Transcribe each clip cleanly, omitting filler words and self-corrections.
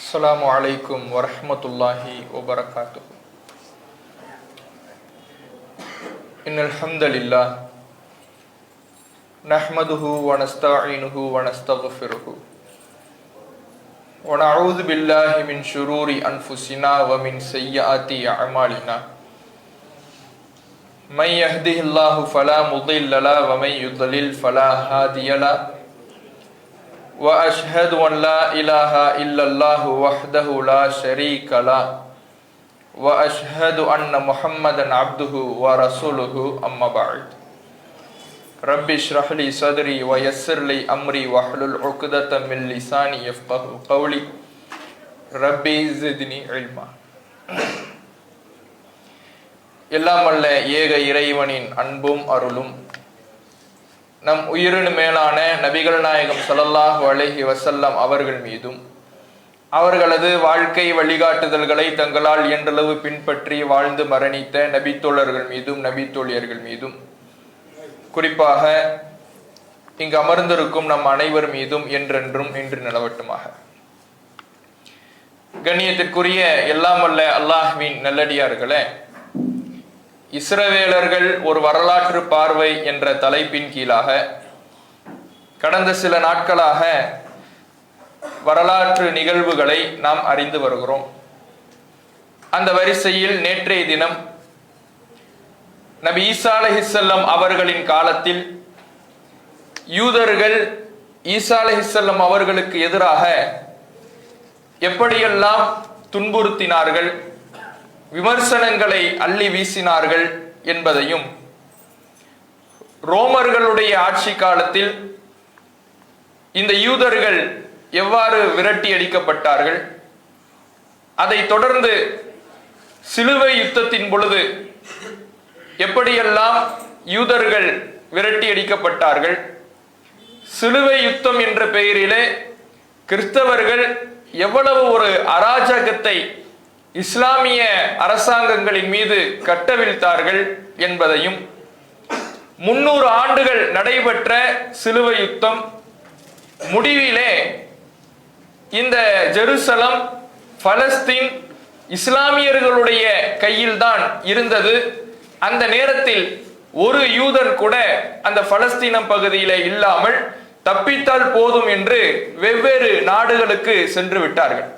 அஸ்ஸலாமு அலைக்கும் வரஹ்மத்துல்லாஹி வபரகாத்துஹு. இன்னல் ஹம்தலில்லாஹ் நஹ்மதுஹு வ நஸ்தஈனுஹு வ நஸ்தக்ஃபிருஹு வ நஊது பில்லாஹி மின் ஷுரூரி அன்ஃபுஸினா வ மின் ஸய்யிஆத்தி அஅமாலினா. மை யஹ்திஹில்லாஹு ஃபலா முضில்ல லஹு வ மை யுضலில் ஃபலா ஹாதிய லஹு. وأشهد أن لا إله إلا الله وحده لا شريك له وأشهد أن محمدا عبده ورسوله أما بعد. رب اشرح لي صدري ويسر لي أمري واحلل عقدة من لساني يفقهوا قولي ربي زدني علما. எல்லாம் வல்ல ஏக இறைவனின் அன்பும் அருளும் நம் உயிரினு மேலான நபிகள் நாயகம் ஸல்லல்லாஹு அலைஹி வஸல்லம் அவர்கள் மீதும் அவர்களது வாழ்க்கை வழிகாட்டுதல்களை தங்களால் இயன்றளவு பின்பற்றி வாழ்ந்து மரணித்த நபித்தோழர்கள் மீதும் நபித்தோழியர்கள் மீதும் குறிப்பாக இங்கு அமர்ந்திருக்கும் நம் அனைவர் மீதும் என்றென்றும் நின்று நிலவட்டுமாக. கண்ணியத்திற்குரிய எல்லாம் வல்ல அல்லாஹ்வின் நல்லடியார்களே, இஸ்ரவேலர்கள் ஒரு வரலாற்று பார்வை என்ற தலைப்பின் கீழாக கடந்த சில நாட்களாக வரலாற்று நிகழ்வுகளை நாம் அறிந்து வருகிறோம். அந்த வரிசையில் நேற்றைய தினம் நபி ஈசா அலைஹிஸ்ஸலாம் அவர்களின் காலத்தில் யூதர்கள் ஈசா அலைஹிஸ்ஸலாம் அவர்களுக்கு எதிராக எப்படியெல்லாம் துன்புறுத்தினார்கள், விமர்சனங்களை அள்ளி வீசினார்கள் என்பதையும், ரோமர்களுடைய ஆட்சி காலத்தில் இந்த யூதர்கள் எவ்வாறு விரட்டி அடிக்கப்பட்டார்கள், அதை தொடர்ந்து சிலுவை யுத்தத்தின் பொழுது எப்படியெல்லாம் யூதர்கள் விரட்டி அடிக்கப்பட்டார்கள், சிலுவை யுத்தம் என்ற பெயரிலே கிறிஸ்தவர்கள் எவ்வளவு ஒரு அராஜகத்தை இஸ்லாமிய அரசாங்கங்களின் மீது கட்டவிழ்த்தார்கள் என்பதையும், 300 ஆண்டுகள் நடைபெற்ற சிலுவை யுத்தம் முடிவிலே இந்த ஜெருசலம் பலஸ்தீன் இஸ்லாமியர்களுடைய கையில்தான் இருந்தது. அந்த நேரத்தில் ஒரு யூதன் கூட அந்த பலஸ்தீனம் பகுதியிலே இல்லாமல் தப்பித்தால் போதும் என்று வெவ்வேறு நாடுகளுக்கு சென்று விட்டார்கள்.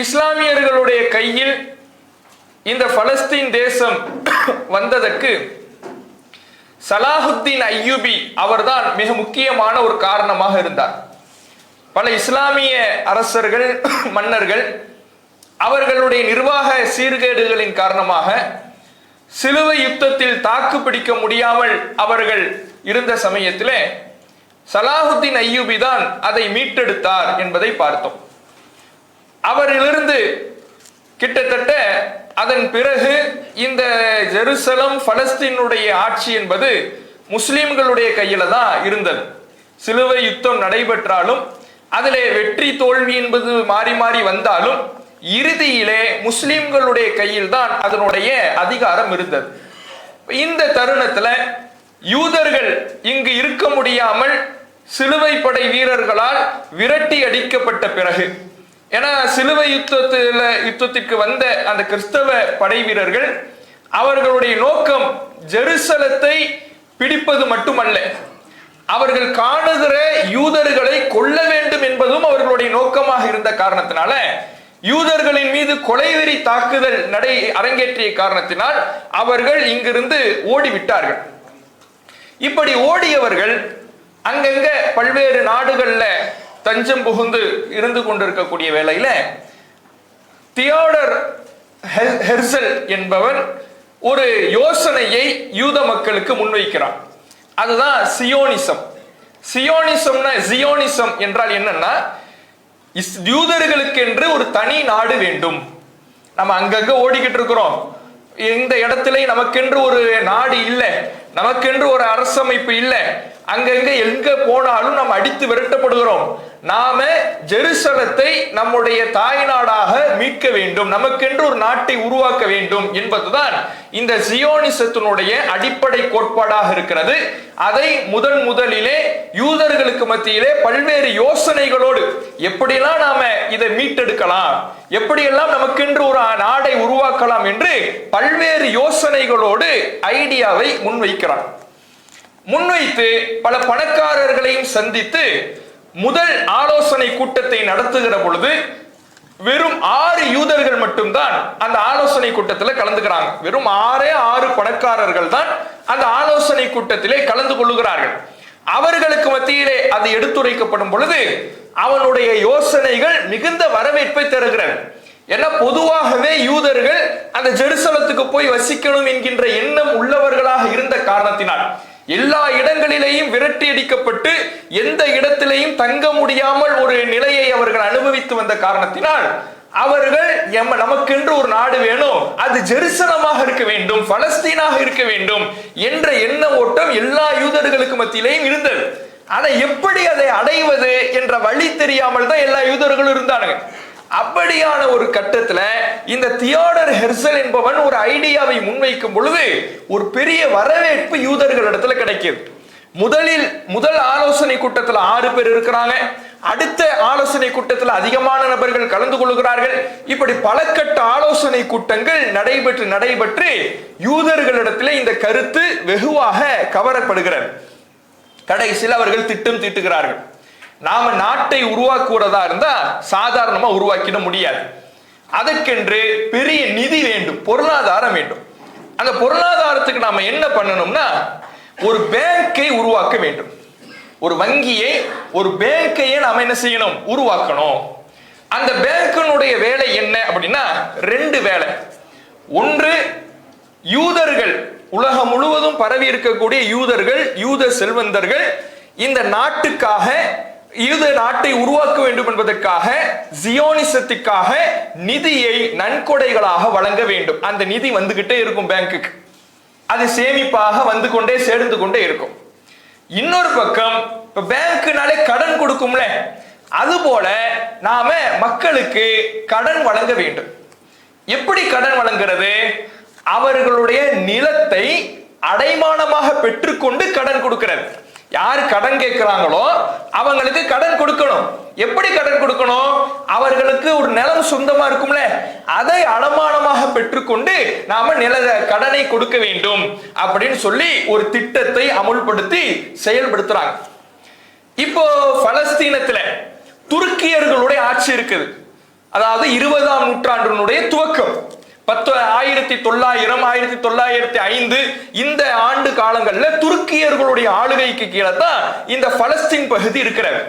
இஸ்லாமியர்களுடைய கையில் இந்த பலஸ்தீன் தேசம் வந்ததற்கு சலாஹுத்தீன் அய்யூபி அவர்தான் மிக முக்கியமான ஒரு காரணமாக இருந்தார். பல இஸ்லாமிய அரசர்கள், மன்னர்கள் அவர்களுடைய நிர்வாக சீர்கேடுகளின் காரணமாக சிலுவை யுத்தத்தில் தாக்கு பிடிக்க முடியாமல் அவர்கள் இருந்த சமயத்திலே சலாஹுத்தீன் அய்யூபி தான் அதை மீட்டெடுத்தார் என்பதை பார்த்தோம். அவரிலிருந்து கிட்டத்தட்ட அதன் பிறகு இந்த ஜெருசலம் பலஸ்தீனுடைய ஆட்சி என்பது முஸ்லிம்களுடைய கையில தான் இருந்தது. சிலுவை யுத்தம் நடைபெற்றாலும் அதிலே வெற்றி தோல்வி என்பது மாறி மாறி வந்தாலும் இறுதியிலே முஸ்லிம்களுடைய கையில் தான் அதனுடைய அதிகாரம் இருந்தது. இந்த தருணத்துல யூதர்கள் இங்கு இருக்க முடியாமல் சிலுவை படை வீரர்களால் விரட்டி அடிக்கப்பட்ட பிறகு, ஏன்னா சிலுவை யுத்தத்திற்கு வந்த அந்த கிறிஸ்தவ படை வீரர்கள் அவர்களுடைய நோக்கம் ஜெருசலத்தை பிடிப்பது மட்டுமல்ல, அவர்கள் காணுகிற யூதர்களை கொல்ல வேண்டும் என்பதும் அவர்களுடைய நோக்கமாக இருந்த காரணத்தினால யூதர்களின் மீது கொலைவெறி தாக்குதல் அரங்கேற்றிய காரணத்தினால் அவர்கள் இங்கிருந்து ஓடிவிட்டார்கள். இப்படி ஓடியவர்கள் அங்கங்க பல்வேறு நாடுகள்ல தஞ்சம் புகுந்து இருந்து கொண்டிருக்கக்கூடிய வேளையில தியோடர் ஹெர்சல் என்பவர் ஒரு யோசனையை யூத மக்களுக்கு முன்வைக்கிறார். அதுதான் சியோனிசம். ஜியோனிசம் என்றால் என்னன்னா, யூதர்களுக்கு என்று ஒரு தனி நாடு வேண்டும். நம்ம அங்கங்க ஓடிக்கிட்டு இருக்கிறோம், எந்த இடத்துல நமக்கென்று ஒரு நாடு இல்லை, நமக்கென்று ஒரு அரசமைப்பு இல்லை, அங்கங்க எங்க போனாலும் நம்ம அடித்து விரட்டப்படுகிறோம். நாம ஜெருசலத்தை நம்முடைய தாய் நாடாக மீட்க வேண்டும், நமக்கென்று ஒரு நாட்டை உருவாக்க வேண்டும் என்பதுதான் இந்த ஜியோனிசத்தினுடைய அடிப்படை கோட்பாடாக இருக்கிறது. அதை முதலிலே யூதர்களுக்கு யூதர்களுக்கு மத்தியிலே பல்வேறு யோசனைகளோடு எப்படியெல்லாம் நாம இதை மீட்டெடுக்கலாம், எப்படியெல்லாம் நமக்கென்று ஒரு நாடை உருவாக்கலாம் என்று பல்வேறு யோசனைகளோடு ஐடியாவை முன்வைக்கிறான். முன்வைத்து பல பணக்காரர்களையும் சந்தித்து முதல் ஆலோசனை கூட்டத்தை நடத்துகிற பொழுது வெறும் 6 யூதர்கள் மட்டும்தான் அந்த ஆலோசனை கூட்டத்தில் கலந்துக்கிறாங்க. வெறும் 6 பணக்காரர்கள் தான் அந்த ஆலோசனை கூட்டத்திலே கலந்து கொள்ளுகிறார்கள். அவர்களுக்கு மத்தியிலே அது எடுத்துரைக்கப்படும் பொழுது அவனுடைய யோசனைகள் மிகுந்த வரவேற்பை தருகிறது. ஏன்னா பொதுவாகவே யூதர்கள் அந்த ஜெருசலத்துக்கு போய் வசிக்கணும் என்கின்ற எண்ணம் உள்ளவர்களாக இருந்த காரணத்தினால் எல்லா இடங்களிலேயும் விரட்டி அடிக்கப்பட்டு எந்த இடத்திலேயும் தங்க முடியாமல் ஒரு நிலையை அவர்கள் அனுபவித்து வந்த காரணத்தினால் அவர்கள் நமக்கென்று ஒரு நாடு வேணும், அது ஜெருசலமாக இருக்க வேண்டும், பலஸ்தீனாக இருக்க வேண்டும் என்ற எண்ண ஓட்டம் எல்லா யூதர்களுக்கு மத்தியிலேயும் இருந்தது. ஆனா எப்படி அதை அடைவது என்ற வழி தெரியாமல் தான் எல்லா யூதர்களும் இருந்தானுங்க. அப்படியான ஒரு கட்டத்துல இந்த தியோடர் ஹெர்சல் என்பவன் ஒரு ஐடியாவை முன்வைக்கும் பொழுது ஒரு பெரிய வரவேற்பு யூதர்களிடத்துல கிடைக்குது. முதல் ஆலோசனை கூட்டத்தில் 6 பேர் இருக்கிறாங்க. அடுத்த ஆலோசனை கூட்டத்தில் அதிகமான நபர்கள் கலந்து கொள்கிறார்கள். இப்படி பல கட்ட ஆலோசனை கூட்டங்கள் நடைபெற்று யூதர்களிடத்திலே இந்த கருத்து வெகுவாக கவரப்படுகிறது. கடைசியில் அவர்கள் திட்டம் தீட்டுகிறார்கள். நாம நாட்டை உருவாக்குவதா இருந்தா சாதாரணமா உருவாக்கிட முடியாது. அதற்கென்று பெரிய நிதி வேண்டும், பொருளாதாரம் வேண்டும். அந்த பொருளாதாரத்துக்கு நாம என்ன பண்ணணும்னா ஒரு பேங்கை உருவாக்க வேண்டும். ஒரு வங்கியை, ஒரு பேங்கையே நாம என்ன செய்யணும், உருவாக்கணும். அந்த பேங்கினுடைய வேலை என்ன அப்படின்னா 2 வேலை. ஒன்று, யூதர்கள், உலகம் முழுவதும் பரவி இருக்கக்கூடிய யூதர்கள், யூத செல்வந்தர்கள் இந்த நாட்டுக்காக, யூத நாட்டை உருவாக்க வேண்டும் என்பதற்காக, ஜியோனிசத்துக்காக நிதியை நன்கொடைகளாக வழங்க வேண்டும். அந்த நிதி வந்துகிட்டே இருக்கும் பேங்குக்கு, அது சேமிப்பாக வந்து கொண்டே சேர்ந்து கொண்டே இருக்கும். இன்னொரு பக்கம் இப்ப பேங்க்னாலே கடன் கொடுக்கும்ல, அது போல நாம மக்களுக்கு கடன் வழங்க வேண்டும். எப்படி கடன் வழங்குறது? அவர்களுடைய நிலத்தை அடைமானமாக பெற்றுக்கொண்டு கடன் கொடுக்கிறது. யாரு கடன் கேட்கிறாங்களோ அவங்களுக்கு கடன் கொடுக்கணும். எப்படி கடன் கொடுக்கணும்? அவர்களுக்கு ஒரு நிலம் சொந்தமா இருக்கும்ல, அதை அடமானமாக பெற்றுக்கொண்டு நாம கடனை கொடுக்க வேண்டும் அப்படின்னு சொல்லி ஒரு திட்டத்தை அமுல்படுத்தி செயல்படுத்துறாங்க. இப்போ பலஸ்தீனத்துல துருக்கியர்களுடைய ஆட்சி இருக்குது. அதாவது 20ஆம் நூற்றாண்டினுடைய துவக்கம் 1900, 1905 இந்த ஆண்டு காலங்களில் துருக்கியர்களுடைய ஆளுகைக்கு கீழே தான் இந்த பலஸ்தீன் பகுதி இருக்கிறது.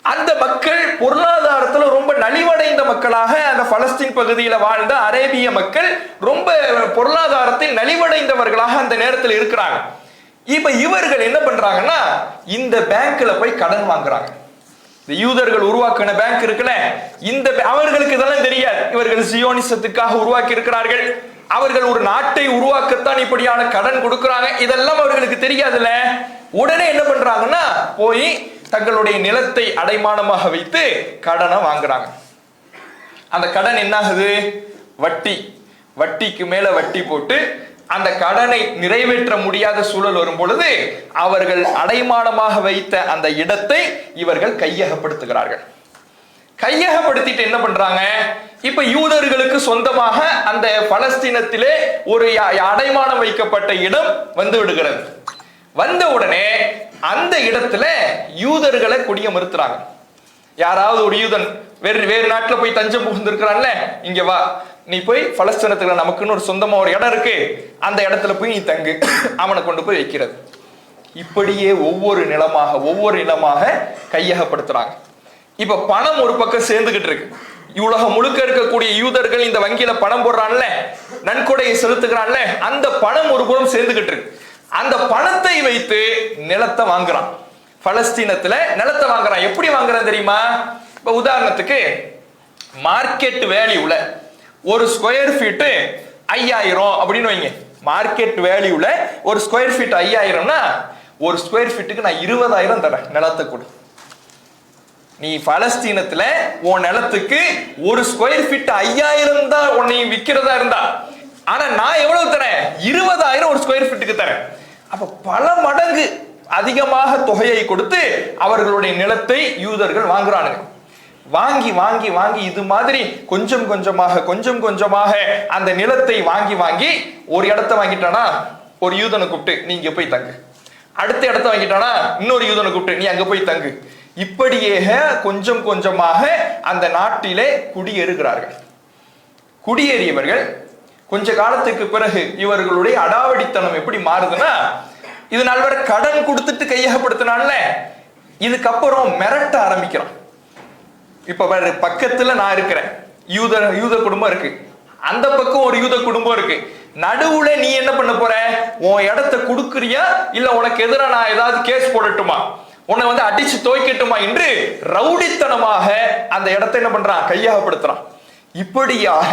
அந்த மக்கள் பொருளாதாரத்துல ரொம்ப நலிவடைந்த மக்களாக அந்த பலஸ்தீன் பகுதியில் வாழ்ந்த அரேபிய மக்கள் ரொம்ப பொருளாதாரத்தில் நலிவடைந்தவர்களாக அந்த நேரத்தில் இருக்கிறாங்க. இப்ப இவர்கள் என்ன பண்றாங்கன்னா இந்த பேங்க்ல போய் கடன் வாங்குறாங்க. யூதர்கள் உருவாக்கின பேங்க் இருக்குல்ல, இந்த அவர்களுக்கு இதெல்லாம் தெரியாது. இவர்கள் சியோனிசத்துக்காக உருவாக்கி இருக்கிறார்கள். அவர்கள் ஒரு நாட்டை உருவாக்கத்தான் இப்படியான கடன் கொடுக்கிறாங்க. இதெல்லாம் அவர்களுக்கு தெரியாதுல்ல. உடனே என்ன பண்றாங்கன்னா போய் தங்களுடைய நிலத்தை அடைமானமாக வைத்து கடனை வாங்குறாங்க. அந்த கடன் என்ன ஆகுது? வட்டிக்கு மேல வட்டி போட்டு அந்த கடனை நிறைவேற்ற முடியாத சூழல் வரும் பொழுது அவர்கள் அடைமானமாக வைத்த அந்த இடத்தை இவர்கள் கையகப்படுத்துகிறார்கள். கையகப்படுத்திட்டு என்ன பண்றாங்க? இப்ப யூதர்களுக்கு சொந்தமாக அந்த பலஸ்தீனத்திலே ஒரு அடைமானம் வைக்கப்பட்ட இடம் வந்து விடுகிறது. வந்த உடனே அந்த இடத்துல யூதர்களை குடியமர்த்துறாங்க. யாராவது ஒரு யூதன் வேறு நாட்டுல போய் தஞ்சம் புகுந்திருக்கிறான்ல, இங்க வா, நீ போய் பலஸ்தீனத்துல நமக்குன்னு ஒரு சொந்தமா ஒரு இடம் இருக்கு, அந்த இடத்துல போய் நீ தங்கு, அவனை கொண்டு போய் வைக்கிறது. இப்படியே ஒவ்வொரு நிலமாக கையகப்படுத்துறாங்க. இப்ப பணம் ஒரு பக்கம் சேர்ந்துகிட்டு இருக்கு. உலகம் முழுக்க இருக்கக்கூடிய யூதர்கள் இந்த வங்கியில பணம் போடுறான்ல, நன்கொடையை செலுத்துகிறான்ல, அந்த பணம் ஒரு புறம் சேர்ந்துகிட்டு இருக்கு. அந்த பணத்தை வைத்து நிலத்தை வாங்குறான். பலஸ்தீனத்துல நிலத்தை வாங்குறான். எப்படி வாங்குறான் தெரியுமா? இப்ப உதாரணத்துக்கு மார்க்கெட் வேல்யூல ஒரு ஸ்கொயர் ஃபீட் 5000 அப்படின்னு வைங்க. மார்க்கெட் வேல்யூல ஒரு ஸ்கொயர் ஃபீட் 5000னா ஒரு ஸ்கொயர் ஃபீட்டுக்கு நான் 20000 தரேன், நிலத்தை கொடு. நீ பலஸ்தீனத்துல உன் நிலத்துக்கு ஒரு ஸ்கொயர் ஃபீட் 5000 தான் உன்னை விற்கிறதா இருந்தா, ஆனா நான் எவ்வளவு தரேன்? 20000 ஒரு ஸ்கொயர் ஃபீட்டுக்கு தரேன். அப்ப பல மடங்கு அதிகமாக தொகையை கொடுத்து அவர்களுடைய நிலத்தை யூதர்கள் வாங்குறானுங்க. வாங்கி வாங்கி வாங்கி இது மாதிரி கொஞ்சம் கொஞ்சமாக அந்த நிலத்தை வாங்கி வாங்கி ஒரு இடத்த வாங்கிட்டானா ஒரு யூதனை கூப்பிட்டு நீ இங்க போய் தங்கு, அடுத்த இடத்த வாங்கிட்டானா இன்னொரு யூதனை கூப்பிட்டு நீ அங்க போய் தங்கு. இப்படியே கொஞ்சம் கொஞ்சமாக அந்த நாட்டிலே குடியேறுகிறார்கள். குடியேறியவர்கள் கொஞ்ச காலத்துக்கு பிறகு இவர்களுடைய அடாவடித்தனம் எப்படி மாறுதுன்னா, இது நாள் வரை கடன் கொடுத்துட்டு கையகப்படுத்தினால இதுக்கப்புறம் மிரட்ட ஆரம்பிக்கிறான். இப்ப பக்கத்துல நான் இருக்கிறேன், யூத குடும்பம் இருக்கு, அந்த பக்கம் ஒரு யூத குடும்பம் இருக்கு, நடுவுல நீ என்ன பண்ண போற, உன் இடத்தை கொடுக்குறியா இல்ல உனக்கு எதிராக நான் ஏதாவது கேஸ் போடட்டுமா, உன்னை வந்து அடிச்சு துவைக்கட்டுமா என்று ரவுடித்தனமாக அந்த இடத்தை என்ன பண்றான், கையகப்படுத்துறான். இப்படியாக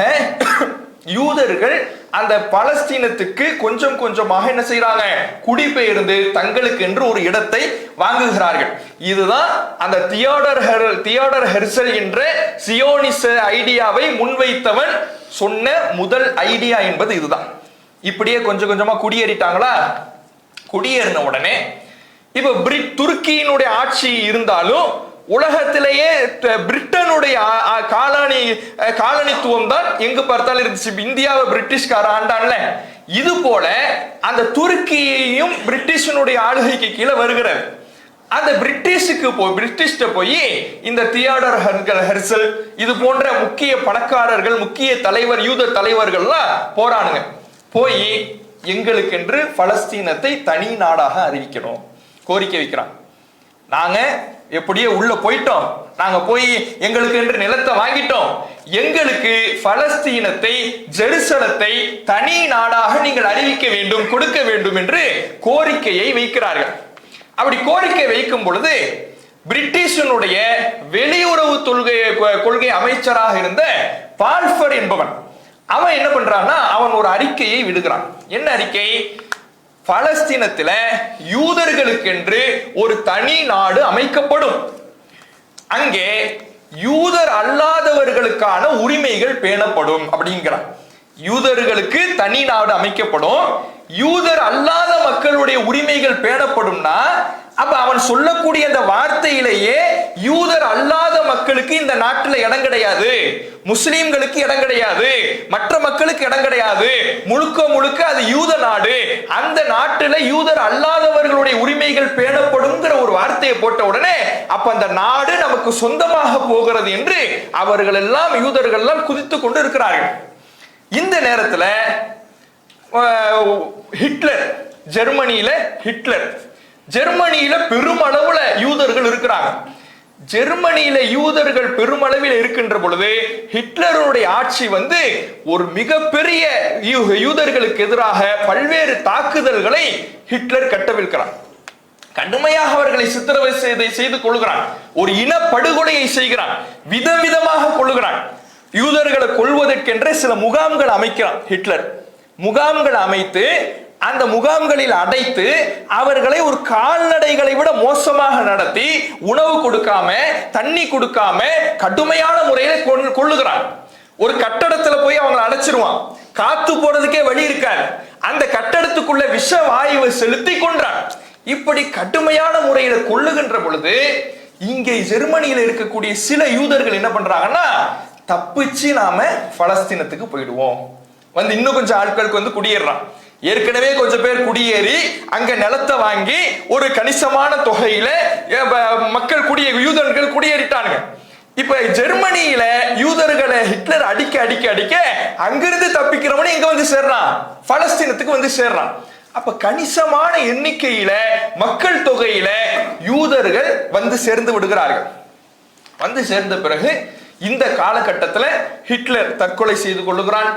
யூதர்கள் அந்த பலஸ்தீனத்துக்கு கொஞ்சம் கொஞ்சமாக என்ன செய்யறாங்க, குடிபெயர்ந்து தங்களுக்கு என்று ஒரு இடத்தை வாங்குகிறார்கள். இதுதான் அந்த தியோடர் ஹெர்சல் என்ற சியோனிச ஐடியாவை முன்வைத்தவன் சொன்ன முதல் ஐடியா என்பது இதுதான். இப்படியே கொஞ்சம் கொஞ்சமா குடியேறிட்டாங்களா, குடியேறின உடனே இப்ப துருக்கியினுடைய ஆட்சி இருந்தாலும் உலகத்திலேயே பிரிட்டனுடைய காலனித்துவம் தான் எங்கு பார்த்தாலும் இருந்துச்சு. இந்தியாவை பிரிட்டிஷ்கார ஆண்டான்ல, இது போல அந்த துருக்கியையும் பிரிட்டிஷனுடைய ஆளுகைக்கு கீழே வருகிறது. அந்த பிரிட்டிஷ்ட போய் இந்த தியோடர் ஹெர்சல் இது போன்ற முக்கிய பணக்காரர்கள், முக்கிய யூத தலைவர்கள்லாம் போறானுங்க. போய் எங்களுக்கென்று பலஸ்தீனத்தை தனி நாடாக அறிவிக்கணும் கோரிக்கை வைக்கிறான். நாங்க எப்படியே உள்ள போயிட்டோம், நாங்க போய் எங்களுக்கு என்று நிலத்தை வாங்கிட்டோம், எங்களுக்கு பலஸ்தீனத்தை ஜெருசலத்தை தனி நாடாக நீங்கள் அறிவிக்க வேண்டும், கொடுக்க வேண்டும் என்று கோரிக்கையை வைக்கிறார்கள். அப்படி கோரிக்கை வைக்கும் பொழுது பிரிட்டிஷனுடைய வெளியுறவு கொள்கை அமைச்சராக இருந்த பால்ஃபர் என்பவன் அவன் என்ன பண்றான்னா, அவன் ஒரு அறிக்கையை விடுகிறான். என்ன அறிக்கை, பலஸ்தீனத்துல யூதர்களுக்கென்று ஒரு தனி நாடு அமைக்கப்படும், அங்கே யூதர் அல்லாதவர்களுக்கான உரிமைகள் பேணப்படும் அப்படிங்கிறான். யூதர்களுக்கு தனி நாடு அமைக்கப்படும், யூதர் அல்லாத மக்களுடைய உரிமைகள் பேணப்படும்னா அப்ப அவன் சொல்லக்கூடிய அந்த வார்த்தையிலேயே யூதர் அல்லாத மக்களுக்கு இந்த நாட்டில் இடம் கிடையாது, முஸ்லிம்களுக்கு இடம் கிடையாது, மற்ற மக்களுக்கு இடம் கிடையாது, முழுக்க முழுக்க அது யூத நாடு, அந்த நாட்டில் யூதர் அல்லாதவர்களுடைய உரிமைகள் பேணப்படுங்கிற ஒரு வார்த்தையை போட்ட உடனே அப்ப அந்த நாடு நமக்கு சொந்தமாக போகிறது என்று அவர்கள் எல்லாம் யூதர்கள் எல்லாம் குதித்து கொண்டு இருக்கிறார்கள். இந்த நேரத்தில் ஹிட்லர், ஜெர்மனியில பெருமளவுல யூதர்கள் இருக்கிறாங்க. ஜெர்மனியில யூதர்கள் பெருமளவில் இருக்கின்ற பொழுது ஹிட்லருடைய ஆட்சி வந்து ஒரு மிகப்பெரிய யூதர்களுக்கு எதிராக பல்வேறு தாக்குதல்களை ஹிட்லர் கட்டவிழ்க்கிறான். கடுமையாக அவர்களை சித்திரவதை செய்து கொள்கிறான், ஒரு இனப்படுகொலையை செய்கிறான், விதவிதமாக கொள்ளுகிறான். யூதர்களை கொள்வதற்கென்ற சில முகாம்கள் அமைக்கிறான் ஹிட்லர். முகாம்கள் அமைத்து அந்த முகாம்களில் அடைத்து அவர்களை ஒரு கால்நடைகளை விட மோசமாக நடத்தி உணவு கொடுக்காம தண்ணி கொடுக்காம கடுமையான முறையில கொள்ளுகிறான். ஒரு கட்டடத்துல போய் அவங்களை அடைச்சிருவான், காத்து போறதுக்கே வழி இருக்காது, அந்த கட்டடத்துக்குள்ள விஷ வாயுவை செலுத்தி கொன்றான். இப்படி கடுமையான முறையில கொள்ளுகின்ற பொழுது இங்கே ஜெர்மனியில இருக்கக்கூடிய சில யூதர்கள் என்ன பண்றாங்கன்னா, தப்பிச்சு நாம பலஸ்தீனத்துக்கு போயிடுவோம், வந்து இன்னும் கொஞ்சம் ஆட்களுக்கு வந்து குடியேறான். ஏற்கனவே கொஞ்சம் பேர் குடியேறி அங்க நிலத்தை வாங்கி ஒரு கணிசமான தொகையில மக்கள் யூதர்கள் குடியேறிட்டானுங்க. இப்ப ஜெர்மனியில யூதர்களை ஹிட்லர் அடிக்க அங்கிருந்து தப்பிக்கிறவனே இங்க வந்து சேர்றான், பலஸ்தீனத்துக்கு வந்து சேர்றான். அப்ப கணிசமான எண்ணிக்கையில மக்கள் தொகையில யூதர்கள் வந்து சேர்ந்து விடுகிறார்கள். வந்து சேர்ந்த பிறகு இந்த காலகட்டத்தில் ஹிட்லர் தற்கொலை செய்து கொள்ளுகிறான்.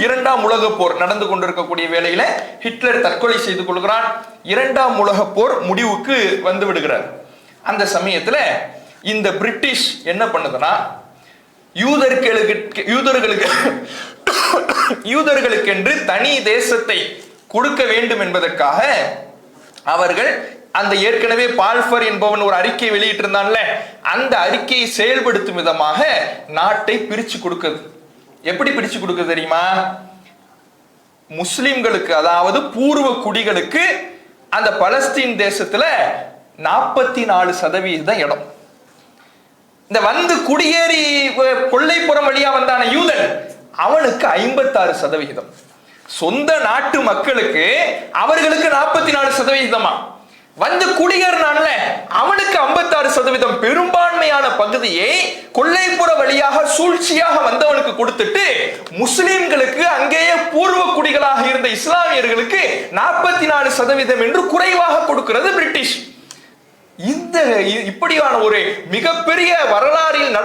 இரண்டாம் உலக போர் நடந்து கொண்டிருக்கக்கூடிய வேளையில ஹிட்லர் தற்கொலை செய்து கொள்கிறான். இரண்டாம் உலக போர் முடிவுக்கு வந்து விடுகிறார். அந்த சமயத்துல இந்த பிரிட்டிஷ் என்ன பண்ணுதுன்னா, யூதர்களுக்கு என்று தனி தேசத்தை கொடுக்க வேண்டும் என்பதற்காக அவர்கள் அந்த ஏற்கனவே பால்ஃபர் என்பவன் ஒரு அறிக்கை வெளியிட்டிருந்தான்ல, அந்த அறிக்கையை செயல்படுத்தும் விதமாக நாட்டை பிரிச்சு கொடுக்குது. எப்படி பிரிச்சு கொடுக்க தெரியுமா, முஸ்லிம்களுக்கு அதாவது பூர்வ குடிகளுக்கு அந்த பலஸ்தீன் தேசத்துல 44% இடம். இந்த வந்து குடியேறி கொள்ளைப்புறம் வழியா வந்தான யூதன், அவனுக்கு 56%. சொந்த நாட்டு மக்களுக்கு அவர்களுக்கு 44%. வந்து குடியேறினான்ல அவனுக்கு 56%. பெரும்பான்மையான பகுதியை கொள்ளைப்புற வழியாக சூழ்ச்சியாக வந்தவனுக்கு கொடுத்துட்டு முஸ்லிம்களுக்கு அங்கேயே பூர்வ குடிகளாக இருந்த இஸ்லாமியர்களுக்கு 44% என்று குறைவாக கொடுக்கிறது பிரிட்டிஷ். இந்த இப்படியான ஒரு மிகப்பெரிய வரலாறில்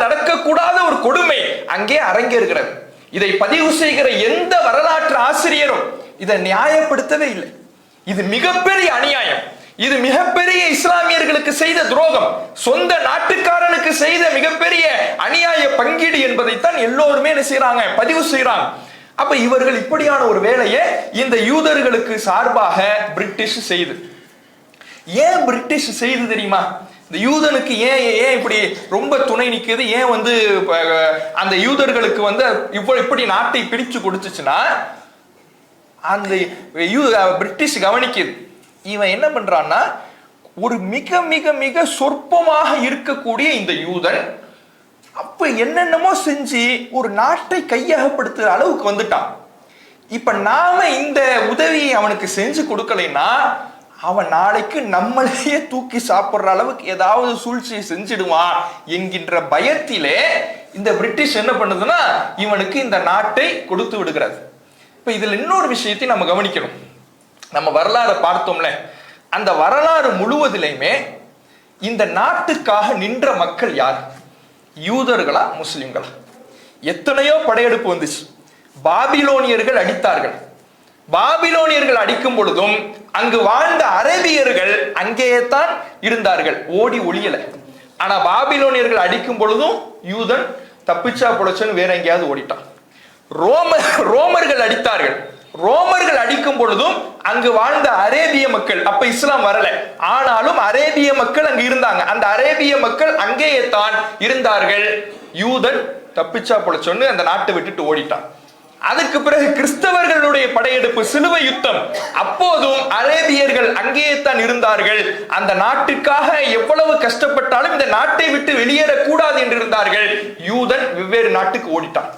நடக்கக்கூடாத ஒரு கொடுமை அங்கே அரங்கேறுகிறது. இதை பதிவு செய்கிற எந்த வரலாற்று ஆசிரியரும் இதை நியாயப்படுத்தவே இல்லை. இது மிகப்பெரிய அநியாயம். இது மிகப்பெரிய இஸ்லாமியர்களுக்கு செய்த துரோகம், சொந்த நாட்டுக்காரனுக்கு செய்த மிகப்பெரிய அநியாய பங்கீடு என்பதைத்தான் எல்லோருமே என்ன செய்யறாங்க, பதிவு செய்யறாங்க. அப்ப இவர்கள் இப்படியான ஒரு வேலையை இந்த யூதர்களுக்கு சார்பாக பிரிட்டிஷ் செய்து, ஏன் பிரிட்டிஷ் செய்து தெரியுமா? இந்த யூதனுக்கு ஏன் இப்படி ரொம்ப துணை நிற்குது, ஏன் வந்து அந்த யூதர்களுக்கு வந்து இப்படி நாட்டை பிரிச்சு கொடுத்துச்சுன்னா, அந்த பிரிட்டிஷ் கவனிக்குது, இவன் என்ன பண்றான்னா ஒரு மிக மிக மிக சொற்பமாக இருக்கக்கூடிய இந்த யூதன் அப்ப என்னென்னமோ செஞ்சு ஒரு நாட்டை கையகப்படுத்துற அளவுக்கு வந்துட்டான். இப்ப நாம இந்த உதவியை அவனுக்கு செஞ்சு கொடுக்கலைன்னா அவன் நாளைக்கு நம்மளையே தூக்கி சாப்பிடுற அளவுக்கு ஏதாவது சூழ்ச்சியை செஞ்சிடுவான் என்கின்ற பயத்திலே இந்த பிரிட்டிஷ் என்ன பண்ணுதுன்னா இவனுக்கு இந்த நாட்டை கொடுத்து விடுகிறது. இப்ப இதுல இன்னொரு விஷயத்தை நம்ம கவனிக்கணும். நம்ம வரலாறு பார்த்தோம்ல, அந்த வரலாறு முழுவதிலையுமே இந்த நாட்டுக்காக நின்ற மக்கள் யார்? யூதர்களா முஸ்லிம்களா? எத்தனையோ படையெடுப்பு வந்துச்சு. பாபிலோனியர்கள் அடித்தார்கள். பாபிலோனியர்கள் அடிக்கும் பொழுதும் அங்கு வாழ்ந்த அரேபியர்கள் அங்கேயே தான் இருந்தார்கள், ஓடி ஒளியல. ஆனா பாபிலோனியர்கள் அடிக்கும் பொழுதும் யூதன் தப்பிச்சா பொழைச்சன்னு வேற எங்கேயாவது ஓடிட்டான். ரோமர்கள் அடித்தார்கள். ரோமர்கள் அடிக்கும் பொழுதும் அங்கு வாழ்ந்த அரேபிய மக்கள், அப்ப இஸ்லாம் வரல, ஆனாலும் அரேபிய மக்கள் அங்கு இருந்தாங்க. அந்த அரேபிய மக்கள் அங்கேயே தான் இருந்தார்கள். யூதன் தப்பிச்சா பொழைச்சொன்னு அந்த நாட்டை விட்டுட்டு ஓடிட்டான். அதுக்கு பிறகு கிறிஸ்தவர்களுடைய படையெடுப்பு, சிலுவை யுத்தம், அப்போதும் அரேபியர்கள் அங்கேயே தான் இருந்தார்கள். அந்த நாட்டுக்காக எவ்வளவு கஷ்டப்பட்டாலும் இந்த நாட்டை விட்டு வெளியேறக்கூடாது என்று இருந்தார்கள். யூதன் வெவ்வேறு நாட்டுக்கு ஓடிட்டான்.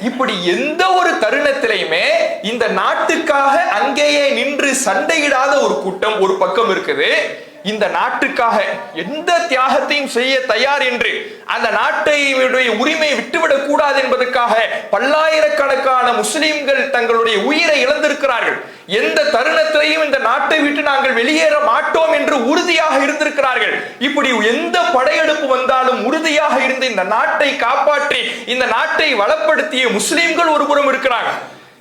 இப்படி எந்த ஒரு தருணத்திலையுமே இந்த நாட்டுக்காக அங்கேயே நின்று சண்டையிடாத ஒரு கூட்டம் ஒரு பக்கம் இருக்குது. இந்த நாட்டுக்காக எந்த தியாகத்தையும் செய்ய தயார் என்று, அந்த நாட்டை உரிமை விட்டுவிடக் கூடாது என்பதற்காக பல்லாயிரக்கணக்கான முஸ்லிம்கள் தங்களுடைய உயிரை இழந்திருக்கிறார்கள். எந்த தருணத்திலையும் இந்த நாட்டை விட்டு நாங்கள் வெளியேற மாட்டோம் என்று உறுதியாக இருந்திருக்கிறார்கள். இப்படி எந்த படையெடுப்பு வந்தாலும் உறுதியாக இருந்து இந்த நாட்டை காப்பாற்றி இந்த நாட்டை வளப்படுத்திய முஸ்லிம்கள் ஒரு புறம் இருக்கிறாங்க.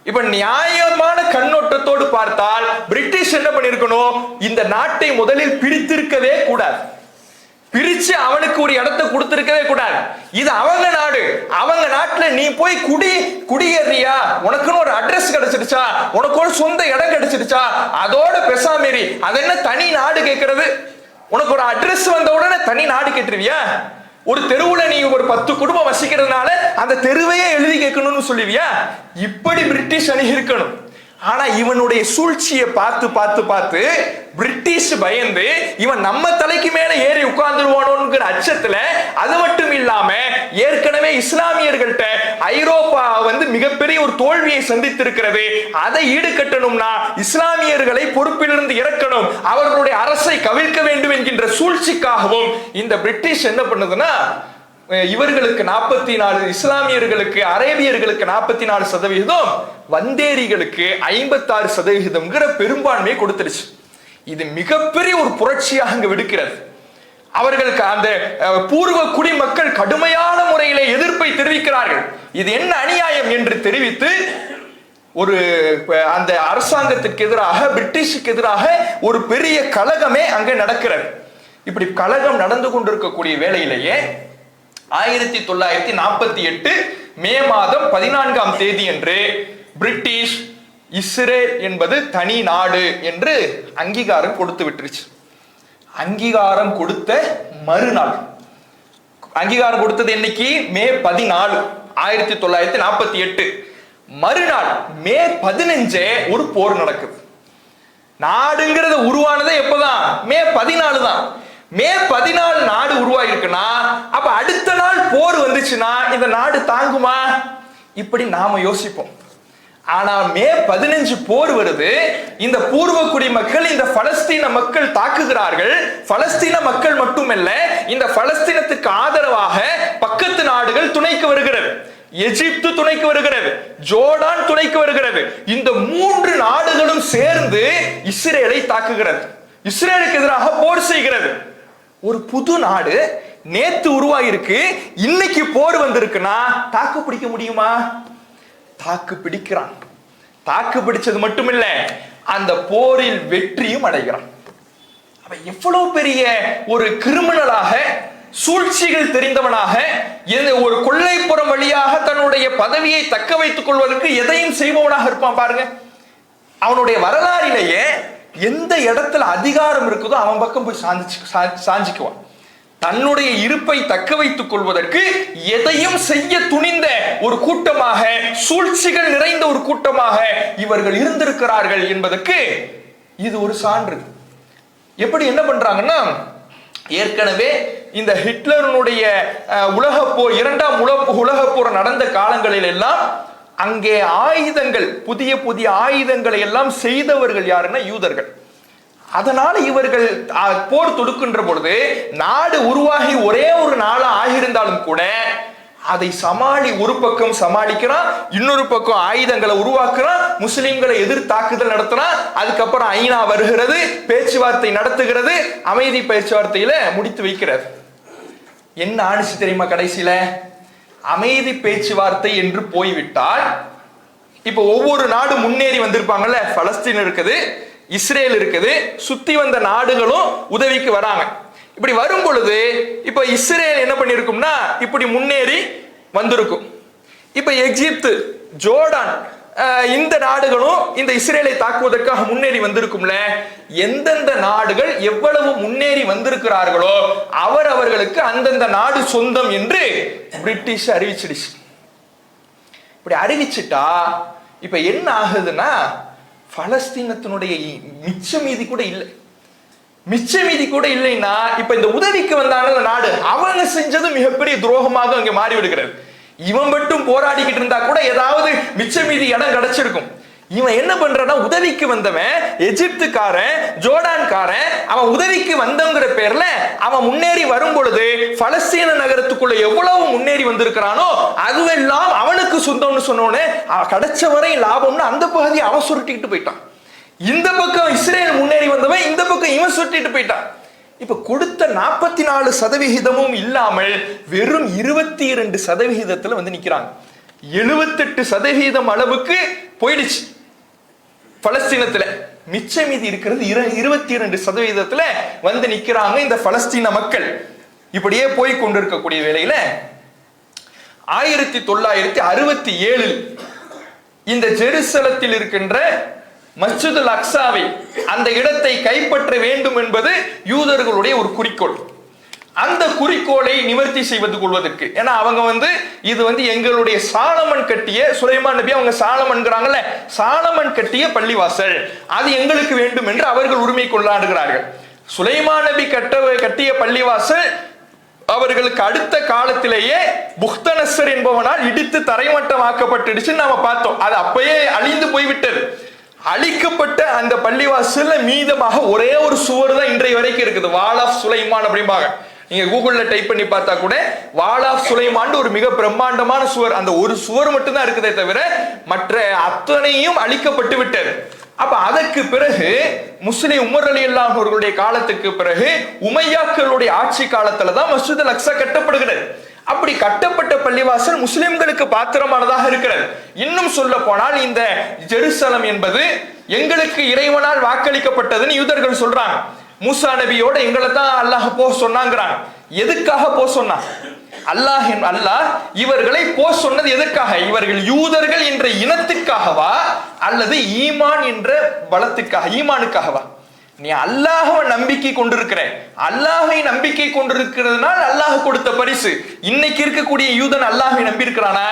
இப்ப நியாயமான கண்ணோட்டத்தோடு பார்த்தால் பிரிட்டிஷ் என்ன பண்ணிருக்கணும், இந்த நாட்டை முதலில் பிரித்திருக்கவே கூடாது. பிரிச்சு அவனுக்கு ஒரு இடத்தை கொடுத்திருக்கவே கூடாது. இது அவங்க நாடு, அவங்க நாட்டுல நீ போய் குடியேறியா, உனக்குன்னு ஒரு அட்ரஸ் கிடைச்சிருச்சா, உனக்கு ஒரு சொந்த இடம் கிடைச்சிருச்சா, அதோட பெசாமேரி அது என்ன தனி நாடு கேட்கறது? உனக்கு ஒரு அட்ரஸ் வந்த உடனே தனி நாடு கேட்டுருவியா? ஒரு தெருவுல நீ ஒரு 10 குடும்பம் வசிக்கிறதுனால அந்த தெருவையே எழுதி கேட்கணும்னு சொல்லுவியா? இப்படி பிரிட்டிஷ் அணி இருக்கணும். ஆனா இவனுடைய சூழ்ச்சியை பார்த்து பார்த்து பார்த்து பிரிட்டிஷ் பயந்து இவன் நம்ம தலைக்கு மேல ஏறி உட்கார்ந்துருவானோங்கிற அச்சத்துல, அது மட்டும் இல்லாம ஏற்கனவே இஸ்லாமியர்கள்ட்ட ஐரோப்பா வந்து மிகப்பெரிய ஒரு தோல்வியை சந்தித்திருக்கிறது. அதை ஈடுகட்டணும்னா இஸ்லாமியர்களை பொறுப்பிலிருந்து இறக்கணும், அவர்களுடைய அரசை கவிழ்க்க வேண்டும் என்கின்ற சூழ்ச்சிக்காகவும் இந்த பிரிட்டிஷ் என்ன பண்ணுதுன்னா இவர்களுக்கு 44, இஸ்லாமியர்களுக்கு அரேபியர்களுக்கு 44%, வந்தேரிகளுக்கு 56% பெரும்பான்மையை கொடுத்துருச்சு. இது மிகப்பெரிய ஒரு புரட்சியாக அங்கு விடுக்கிறது. அவர்களுக்கு அந்த பூர்வ குடிமக்கள் கடுமையான முறையிலே எதிர்ப்பை தெரிவிக்கிறார்கள். இது என்ன அநியாயம் என்று தெரிவித்து ஒரு அந்த அரசாங்கத்திற்கு எதிராக, பிரிட்டிஷுக்கு எதிராக ஒரு பெரிய கலகமே அங்கே நடக்கிறது. இப்படி கலகம் நடந்து கொண்டிருக்கக்கூடிய வேளையிலேயே 1948 மே மாதம் 14ஆம் தேதி என்று பிரிட்டிஷ் இஸ்ரேல் என்பது தனி நாடு என்று அங்கீகாரம் கொடுத்து விட்டுருச்சு. அங்கீகாரம் கொடுத்த மறுநாள், அங்கீகாரம் கொடுத்தது என்னைக்கு? மே 14, 1948. மறுநாள் மே 15 ஒரு போர் நடக்குது. நாடுங்கிறத உருவானதே எப்பதான்? மே 14 தான். மே 14 நாடு உருவாயிருக்குன்னா அப்ப அடுத்த நாள் போர் வந்துச்சுன்னா இந்த நாடு தாங்குமா? இப்படி நாம யோசிப்போம். ஆனா மே 15 போர் வருது. இந்த பூர்வ குடிமக்கள் இந்த பலஸ்தீன மக்கள் தாக்குகிறார்கள். பலஸ்தீன மக்கள் மட்டுமல்ல, இந்த பலஸ்தீனத்துக்கு ஆதரவாக பக்கத்து நாடுகள் துணைக்கு வருகிறது. எகிப்து துணைக்கு வருகிறது, ஜோர்டான் துணைக்கு வருகிறது. இந்த 3 நாடுகளும் சேர்ந்து இஸ்ரேலை தாக்குகிறது, இஸ்ரேலுக்கு எதிராக போர் செய்கிறது. ஒரு புது நாடு நேத்து உருவாயிருக்கு, இன்னைக்கு போர் வந்திருக்குன்னா தாக்கு பிடிக்க முடியுமா? தாக்கு பிடிக்கிறான். தாக்கு பிடிச்சது மட்டுமில்ல, அந்த போரில் வெற்றியும் அடைகிறான். எவ்வளவு பெரிய ஒரு கிரிமினலாக, சூழ்ச்சிகள் தெரிந்தவனாக, ஒரு கொள்ளைப்புறம் வழியாக தன்னுடைய பதவியை தக்க வைத்துக் கொள்வதற்கு எதையும் செய்பவனாக இருப்பான் பாருங்க. அவனுடைய வரலாறிலேயே எந்த இடத்துல அதிகாரம் இருக்குதோ அவன் பக்கம் போய் சாஞ்சிக்குவான். தன்னுடைய இருப்பை தக்க வைத்துக் கொள்வதற்கு எதையும் செய்ய துணிந்த ஒரு கூட்டமாக, சூழ்ச்சிகள் நிறைந்த ஒரு கூட்டமாக இவர்கள் இருந்திருக்கிறார்கள் என்பதற்கு இது ஒரு சான்று. எப்படி என்ன பண்றாங்கன்னா, ஏற்கனவே இந்த ஹிட்லருடைய இரண்டாம் உலகப் போர் நடந்த காலங்களில் எல்லாம் அங்கே ஆயுதங்கள், புதிய புதிய ஆயுதங்களை எல்லாம் செய்தவர்கள் யாருன்னா யூதர்கள். அதனால இவர்கள் போர் தொடுக்கின்ற பொழுது நாடு உருவாகி ஒரே ஒரு நாளா ஆகியிருந்தாலும் கூட அதை ஒரு பக்கம் சமாளிக்கிறான், இன்னொரு பக்கம் ஆயுதங்களை உருவாக்குறான், முஸ்லிம்களை எதிர் தாக்குதல் நடத்தினா. அதுக்கப்புறம் ஐநா வருகிறது, பேச்சுவார்த்தை நடத்துகிறது, அமைதி பேச்சுவார்த்தையில முடித்து வைக்கிறது. என்ன ஆணிச்சு தெரியுமா? கடைசியில அமைதி பேச்சுவார்த்தை என்று போய்விட்டால், இப்ப ஒவ்வொரு நாடு முன்னேறி வந்திருப்பாங்கல்ல, பலஸ்தீன் இருக்குது, இஸ்ரேல் இருக்குது, சுத்தி வந்த நாடுகளும் உதவிக்கு வராங்க. இப்படி வரும் பொழுது இப்ப இஸ்ரேல் என்ன பண்ணிருக்கும்னா இப்படி முன்னேறி வந்திருக்கும். இப்ப எகிப்து, ஜோர்டான், இந்த நாடுகளும் இந்த இஸ்ரேலை தாக்குவதற்காக முன்னேறி வந்திருக்கும்ல. எந்தெந்த நாடுகள் எவ்வளவு முன்னேறி வந்திருக்கிறார்களோ அவர்களுக்கு அந்தந்த நாடு சொந்தம் என்று பிரிட்டிஷ் அறிவிச்சிடுச்சு. இப்படி அறிவிச்சிட்டா இப்ப என்ன ஆகுதுன்னா, பலஸ்தீனத்தினுடைய மிச்ச மீதி கூட இல்லை. மிச்ச மீதி கூட இல்லைன்னா இப்ப இந்த உதவிக்கு வந்தான நாடு அவங்க செஞ்சது மிகப்பெரிய துரோகமாக அங்க மாறி விடுகிறது. இவன் மட்டும் போராடிக்கிட்டு இருந்தா கூட ஏதாவது மிச்ச மீதி இடம் கிடைச்சிருக்கும். இவன் என்ன பண்றான்னா, உதவிக்கு வந்தவன் எகிப்துக்காரன், ஜோர்டான்காரன், அவன் உதவிக்கு வந்தவங்கிற பேர்ல அவன் முன்னேறி வரும் பொழுது பலஸ்தீன நகரத்துக்குள்ள எவ்வளவு முன்னேறி வந்திருக்கிறானோ அதுவெல்லாம் அவனுக்கு சொந்தம்னு சொன்னோன்னு கிடைச்ச வரை லாபம்னு அந்த பகுதியை அவன் சுருட்டிக்கிட்டு போயிட்டான். இந்த பக்கம் இஸ்ரேல் முன்னேறி வந்தவன் இந்த பக்கம் இவன் சுருட்டிட்டு போயிட்டான். இப்ப கொடுத்த 44% இல்லாமல் வெறும் 22% வந்து நிக்கிறாங்க. 78% அளவுக்கு போயிடுச்சு பலஸ்தீனத்துல. மிச்ச மீதி இருக்கிறது 22% வந்து நிக்கிறாங்க இந்த பலஸ்தீன மக்கள். இப்படியே போய் கொண்டிருக்கக்கூடிய வேளையில 1967 இந்த ஜெருசலத்தில் இருக்கின்ற மஸ்ஜித் அல் அக்ஸாவை, அந்த இடத்தை கைப்பற்ற வேண்டும் என்பது யூதர்களுடைய ஒரு குறிக்கோள். அந்த குறிக்கோளை நிவர்த்தி செய்வது கொள்வதற்கு, ஏன்னா அவங்க இது எங்களுடைய சாலமன் கட்டிய, சுலைமான் நபி அவங்க சாலமன்கிறாங்கல்ல, சாலமன் கட்டிய பள்ளிவாசல், அது எங்களுக்கு வேண்டும் என்று அவர்கள் உரிமை கொண்டாடுகிறார்கள். சுலைமான் நபி கட்டிய பள்ளிவாசல் அவர்களுக்கு அடுத்த காலத்திலேயே புக்தனஸ்ஸர் என்பவனால் இடித்து தரைமட்டமாக்கப்பட்டுடுச்சு. நாம பார்த்தோம். அது அப்பயே அழிந்து போய்விட்டது. அழிக்கப்பட்ட அந்த பள்ளிவாசல்ல மீதமாக ஒரே ஒரு சுவர் தான் இன்றைய வரைக்கும் இருக்குது. வால் ஆஃப் சுலைமான் அப்படிம்பாங்க. நீங்க கூகுள்ல டைப் பண்ணி பார்த்தா கூட வால் ஆஃப் சுலைமான் ஒரு மிக பிரம்மாண்டமான சுவர், அந்த ஒரு சுவர் மட்டும்தான் இருக்குதே தவிர மற்ற அத்தனையும் அழிக்கப்பட்டு விட்டது. அப்ப அதற்கு பிறகு முஸ்லிம் உமர் ரலியல்லாஹு அவர்களுடைய காலத்துக்கு பிறகு உமையாக்களுடைய ஆட்சி காலத்துல தான் மஸ்ஜித் அல் அக்ஸா கட்டப்படுகிறது. அப்படி கட்டப்பட்ட பள்ளிவாசல் முஸ்லிம்களுக்கு பாத்திரமானதாக இருக்கிறது. இன்னும் சொல்ல போனால் இந்த ஜெருசலம் என்பது எங்களுக்கு இறைவனால் வாக்களிக்கப்பட்டதுன்னு யூதர்கள் சொல்றாங்க. மூசா நபியோட எங்களை தான் அல்லாஹ் போக சொன்னாங்கிறாங்க. எதுக்காக போக சொன்னா? அல்லாஹ் இவர்களை போக சொன்னது எதற்காக? இவர்கள் யூதர்கள் என்ற இனத்துக்காகவா அல்லது ஈமான் என்ற பலத்துக்காக, ஈமானுக்காகவா? நீ அல்லாஹ்வை நம்பிக்கை கொண்டிருக்கிற, அல்லாஹ்வை நம்பிக்கை கொண்டிருக்கிறதுனால் அல்லாஹ் கொடுத்த பரிசு. இன்னைக்கு இருக்கக்கூடிய யூதன் அல்லாஹ்வை நம்பி இருக்கிறானா?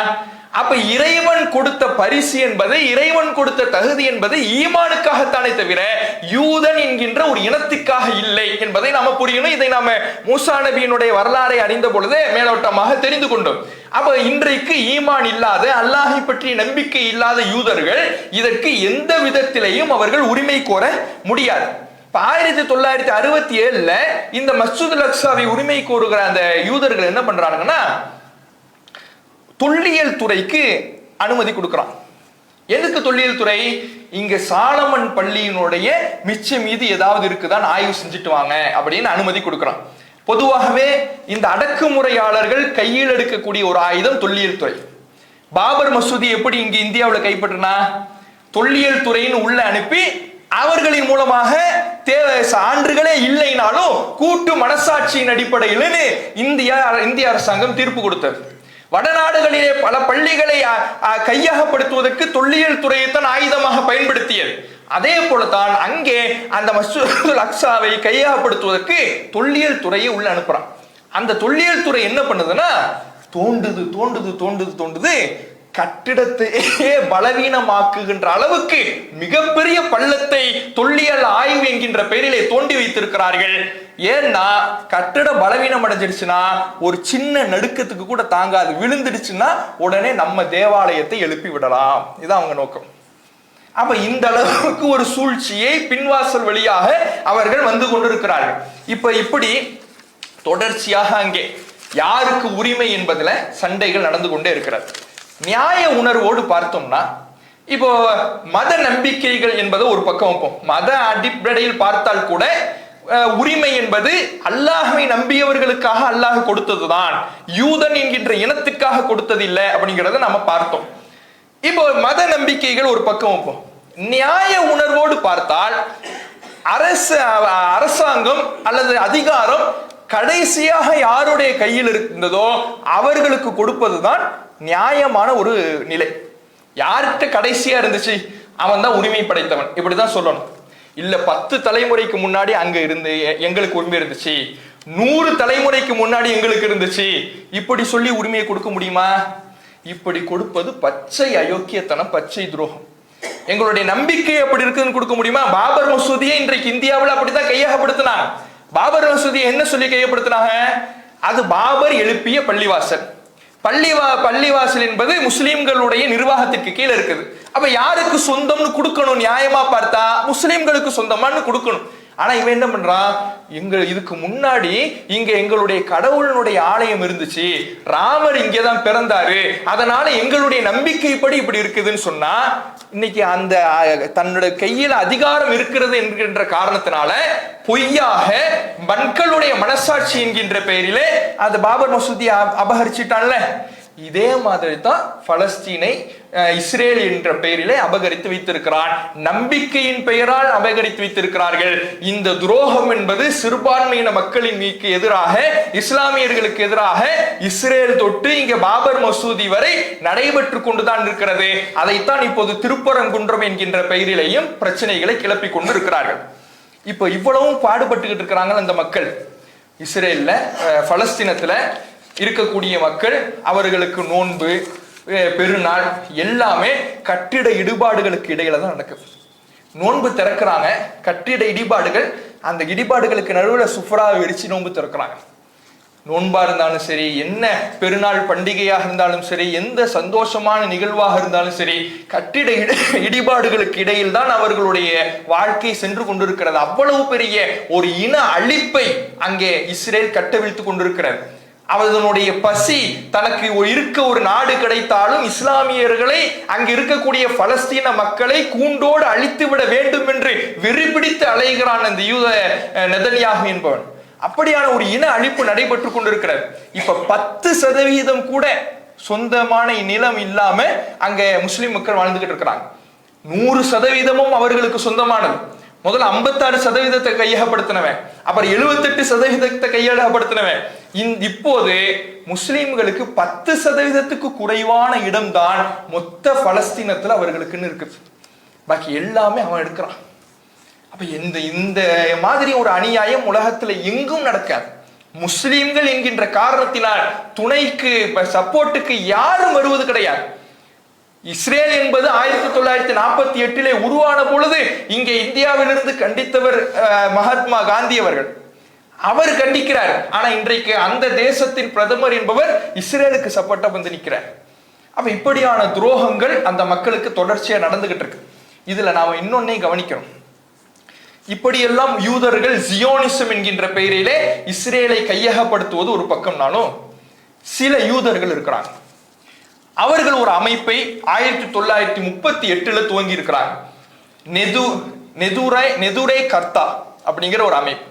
அப்ப இறைவன் கொடுத்த பரிசு என்பது, இறைவன் கொடுத்த தகுதி என்பது ஈமானுக்காகத்தானே தவிர யூதன் என்கின்ற ஒரு இனத்துக்காக இல்லை என்பதை நாம புரியணும். இதை நாம மூசா நபியினுடைய வரலாறை அறிந்த பொழுது மேலோட்டமாக தெரிந்து கொண்டோம். அப்ப இன்றைக்கு ஈமான் இல்லாத, அல்லாஹை பற்றிய நம்பிக்கை இல்லாத யூதர்கள் இதற்கு எந்த விதத்திலையும் அவர்கள் உரிமை கோர முடியாது. 1967 இந்த மஸ்ஜிதுல் அக்ஸாவை உரிமை கோருகிற அந்த யூதர்கள் என்ன பண்றாங்கன்னா, தொல்லியல் துறைக்கு அனுமதி கொடுக்கிறான். எதுக்கு தொல்லியல் துறை? இங்க சாலமன் பள்ளியினுடைய மிச்ச மீது ஏதாவது இருக்குதான் ஆய்வு செஞ்சுட்டு வாங்க அப்படின்னு அனுமதி கொடுக்கிறான். பொதுவாகவே இந்த அடக்குமுறையாளர்கள் கையில் எடுக்கக்கூடிய ஒரு ஆயுதம் தொல்லியல் துறை. பாபர் மசூதி எப்படி இங்க இந்தியாவில் கைப்பற்றினா, தொல்லியல் துறையின் உள்ள அனுப்பி அவர்களின் மூலமாக சான்றுகளே இல்லைனாலும் கூட்டு மனசாட்சியின் அடிப்படையில் இந்திய அரசாங்கம் தீர்ப்பு கொடுத்தது. வடநாடுகளிலே பல பள்ளிகளை கையகப்படுத்துவதற்கு தொல்லியல் துறையைத்தான் ஆயுதமாக பயன்படுத்தியது. அதே போலதான் அங்கே அந்த மஸ்ஜிதுல் அக்ஸாவை கையகப்படுத்துவதற்கு தொல்லியல் துறையை உள்ள அனுப்புறான். அந்த தொல்லியல் துறை என்ன பண்ணுதுன்னா, தோண்டுது கட்டிடத்தையே பலவீனமாக்குகின்ற அளவுக்கு மிகப்பெரிய பள்ளத்தை தொல்லியல் ஆய்வு என்கின்ற பெயரிலே தோண்டி வைத்திருக்கிறார்கள். ஏன்னா கட்டிட பலவீனம் அடைஞ்சிடுச்சுன்னா ஒரு சின்ன நடுக்கத்துக்கு கூட தாங்காது, விழுந்துடுச்சுன்னா உடனே நம்ம தேவாலயத்தை எழுப்பி விடலாம். இதுதான் அவங்க நோக்கம். அப்ப இந்த அளவுக்கு ஒரு சூழ்ச்சியை பின்வாசல் வழியாக அவர்கள் வந்து கொண்டிருக்கிறார்கள். இப்படி தொடர்ச்சியாக அங்கே யாருக்கு உரிமை என்பதுல சண்டைகள் நடந்து கொண்டே இருக்கிறது. நியாய உணர்வோடு பார்த்தோம்னா, இப்போ மத நம்பிக்கைகள் என்பது ஒரு பக்கம் வைப்போம். மத அடிப்படையில் பார்த்தால் கூட உரிமை என்பது அல்லாஹ்வை நம்பியவர்களுக்காக அல்லாஹ் கொடுத்ததுதான், யூதன் என்கின்ற இனத்துக்காக கொடுத்தது இல்லை அப்படிங்கிறத நம்ம பார்த்தோம். இப்போ மத நம்பிக்கைகள் ஒரு பக்கம் வைப்போம். நியாய உணர்வோடு பார்த்தால் அரசாங்கம் அல்லது அதிகாரம் கடைசியாக யாருடைய கையில் இருந்ததோ அவர்களுக்கு கொடுப்பதுதான் நியாயமான ஒரு நிலை. யார்கிட்ட கடைசியா இருந்துச்சு அவன் தான் உரிமை படைத்தவன், இப்படிதான் சொல்லணும். இல்ல 10 தலைமுறைக்கு முன்னாடி அங்க இருந்து எங்களுக்கு உரிமை இருந்துச்சு, 100 தலைமுறைக்கு முன்னாடி எங்களுக்கு இருந்துச்சு, இப்படி சொல்லி உரிமையை கொடுக்க முடியுமா? இப்படி கொடுப்பது பச்சை அயோக்கியத்தனம், பச்சை துரோகம். எங்களுடைய நம்பிக்கை அப்படி இருக்குன்னு கொடுக்க முடியுமா? பாபர் மசூதியை இன்றைக்கு இந்தியாவில் அப்படித்தான் கையகப்படுத்தினாங்க. பாபர் மசூதியை என்ன சொல்லி கையப்படுத்தினாங்க? அது பாபர் எழுப்பிய பள்ளிவாசல். பள்ளிவாசல் என்பது முஸ்லிம்களுடைய நிர்வாகத்திற்கு கீழே இருக்குது. அப்ப யாருக்கு சொந்தம்னு கொடுக்கணும்? நியாயமா பார்த்தா முஸ்லிம்களுக்கு சொந்தமானு கொடுக்கணும். ஆனா இவன் என்ன பண்றான், இதுக்கு முன்னாடி இங்க எங்களுடைய கடவுளுடைய ஆலயம் இருந்துச்சு, ராமர் இங்கேதான் பிறந்தாரு, அதனால எங்களுடைய நம்பிக்கைப்படி இப்படி இருக்குதுன்னு சொன்னா, இன்னைக்கு அந்த தன்னுடைய கையில அதிகாரம் இருக்கிறது என்கின்ற காரணத்தினால பொய்யாக மக்களுடைய மனசாட்சி என்கின்ற பெயரிலே அந்த பாபர் மசூதி அபகரிச்சிட்டான்ல. இதே மாதிரி தான் பலஸ்தீனை இஸ்ரேல் என்ற பெயரிலே அபகரித்து வைத்திருக்கிறான். நம்பிக்கையின் பெயரால் அபகரித்து வைத்திருக்கிறார்கள். இந்த துரோகம் என்பது சிறுபான்மையின மக்களின் மீது எதிராக, இஸ்லாமியர்களுக்கு எதிராக இஸ்ரேல் தொட்டு இங்க பாபர் மசூதி வரை நடைபெற்று கொண்டுதான் இருக்கிறது. அதைத்தான் இப்போது திருப்பரங்குன்றம் என்கின்ற பெயரிலேயும் பிரச்சனைகளை கிளப்பி கொண்டு இருக்கிறார்கள். இப்போ இவ்வளவும் பாடுபட்டுக்கிட்டு இருக்கிறாங்க அந்த மக்கள். இஸ்ரேல்ல பலஸ்தீனத்துல இருக்கக்கூடிய மக்கள், அவர்களுக்கு நோன்பு, பெருநாள் எல்லாமே கட்டிட இடிபாடுகளுக்கு இடையில தான் நடக்குது. நோன்பு திறக்கிறாங்க, கட்டிட இடிபாடுகள், அந்த இடிபாடுகளுக்கு நடுவில் சுஃப்ராவை விரிச்சு நோன்பு திறக்கிறாங்க. நோன்பா இருந்தாலும் சரி, என்ன பெருநாள் பண்டிகையாக இருந்தாலும் சரி, எந்த சந்தோஷமான நிகழ்வாக இருந்தாலும் சரி, கட்டிட இடிபாடுகளுக்கு இடையில் தான் அவர்களுடைய வாழ்க்கை சென்று கொண்டிருக்கிறது. அவ்வளவு பெரிய ஒரு இன அழிப்பை அங்கே இஸ்ரேல் கட்டவிழ்த்து கொண்டிருக்கிறது. அவர்களுடைய பசி, தனக்கு இருக்க ஒரு நாடு கிடைத்தாலும் இஸ்லாமியர்களை, அங்கு இருக்கக்கூடிய பலஸ்தீன மக்களை கூண்டோடு அழித்து விட வேண்டும் என்று வெறிபிடித்து அலைகிறான் அந்த யூத நெதன்யாகு என்பவன். அப்படியான ஒரு இன அழிப்பு நடைபெற்று கொண்டிருக்கிறது. இப்ப 10% கூட சொந்தமான நிலம் இல்லாம அங்க முஸ்லிம் மக்கள் வாழ்ந்துகிட்டு இருக்கிறாங்க. 100% அவர்களுக்கு சொந்தமானது. முதல்ல 56% கையகப்படுத்தினவன், அப்புறம் 78% கையகப்படுத்தினவன். இப்போது முஸ்லிம்களுக்கு 10% குறைவான இடம்தான் மொத்த பலஸ்தீனத்துல அவர்களுக்குன்னு இருக்குது. பாக்கி எல்லாமே அவன் எடுக்கிறான். அப்ப இந்த மாதிரி ஒரு அநியாயம் உலகத்துல எங்கும் நடக்காது. முஸ்லிம்கள் என்கின்ற காரணத்தினால் துணைக்கு, சப்போர்ட்டுக்கு யாரும் வருவது கிடையாது. இஸ்ரேல் என்பது 1948 உருவான பொழுது இங்கே இந்தியாவிலிருந்து கண்டித்தவர் மகாத்மா காந்தி அவர்கள். அவர் கண்டிக்கிறார். ஆனா இன்றைக்கு அந்த தேசத்தின் பிரதமர் என்பவர் இஸ்ரேலுக்கு சப்போர்ட்டா வந்து நிற்கிறார். அப்ப இப்படியான துரோகங்கள் அந்த மக்களுக்கு தொடர்ச்சியா நடந்துகிட்டு இருக்கு. இதுல நாம இன்னொன்னே கவனிக்கணும். இப்படியெல்லாம் யூதர்கள் ஜியோனிசம் என்கின்ற பெயரிலே இஸ்ரேலை கையகப்படுத்துவது ஒரு பக்கம்னாலும், சில யூதர்கள் இருக்கிறாங்க. அவர்கள் ஒரு அமைப்பை 1938 துவங்கி இருக்கிறாங்க. நெதுரே கர்த்தா அப்படிங்கிற ஒரு அமைப்பு.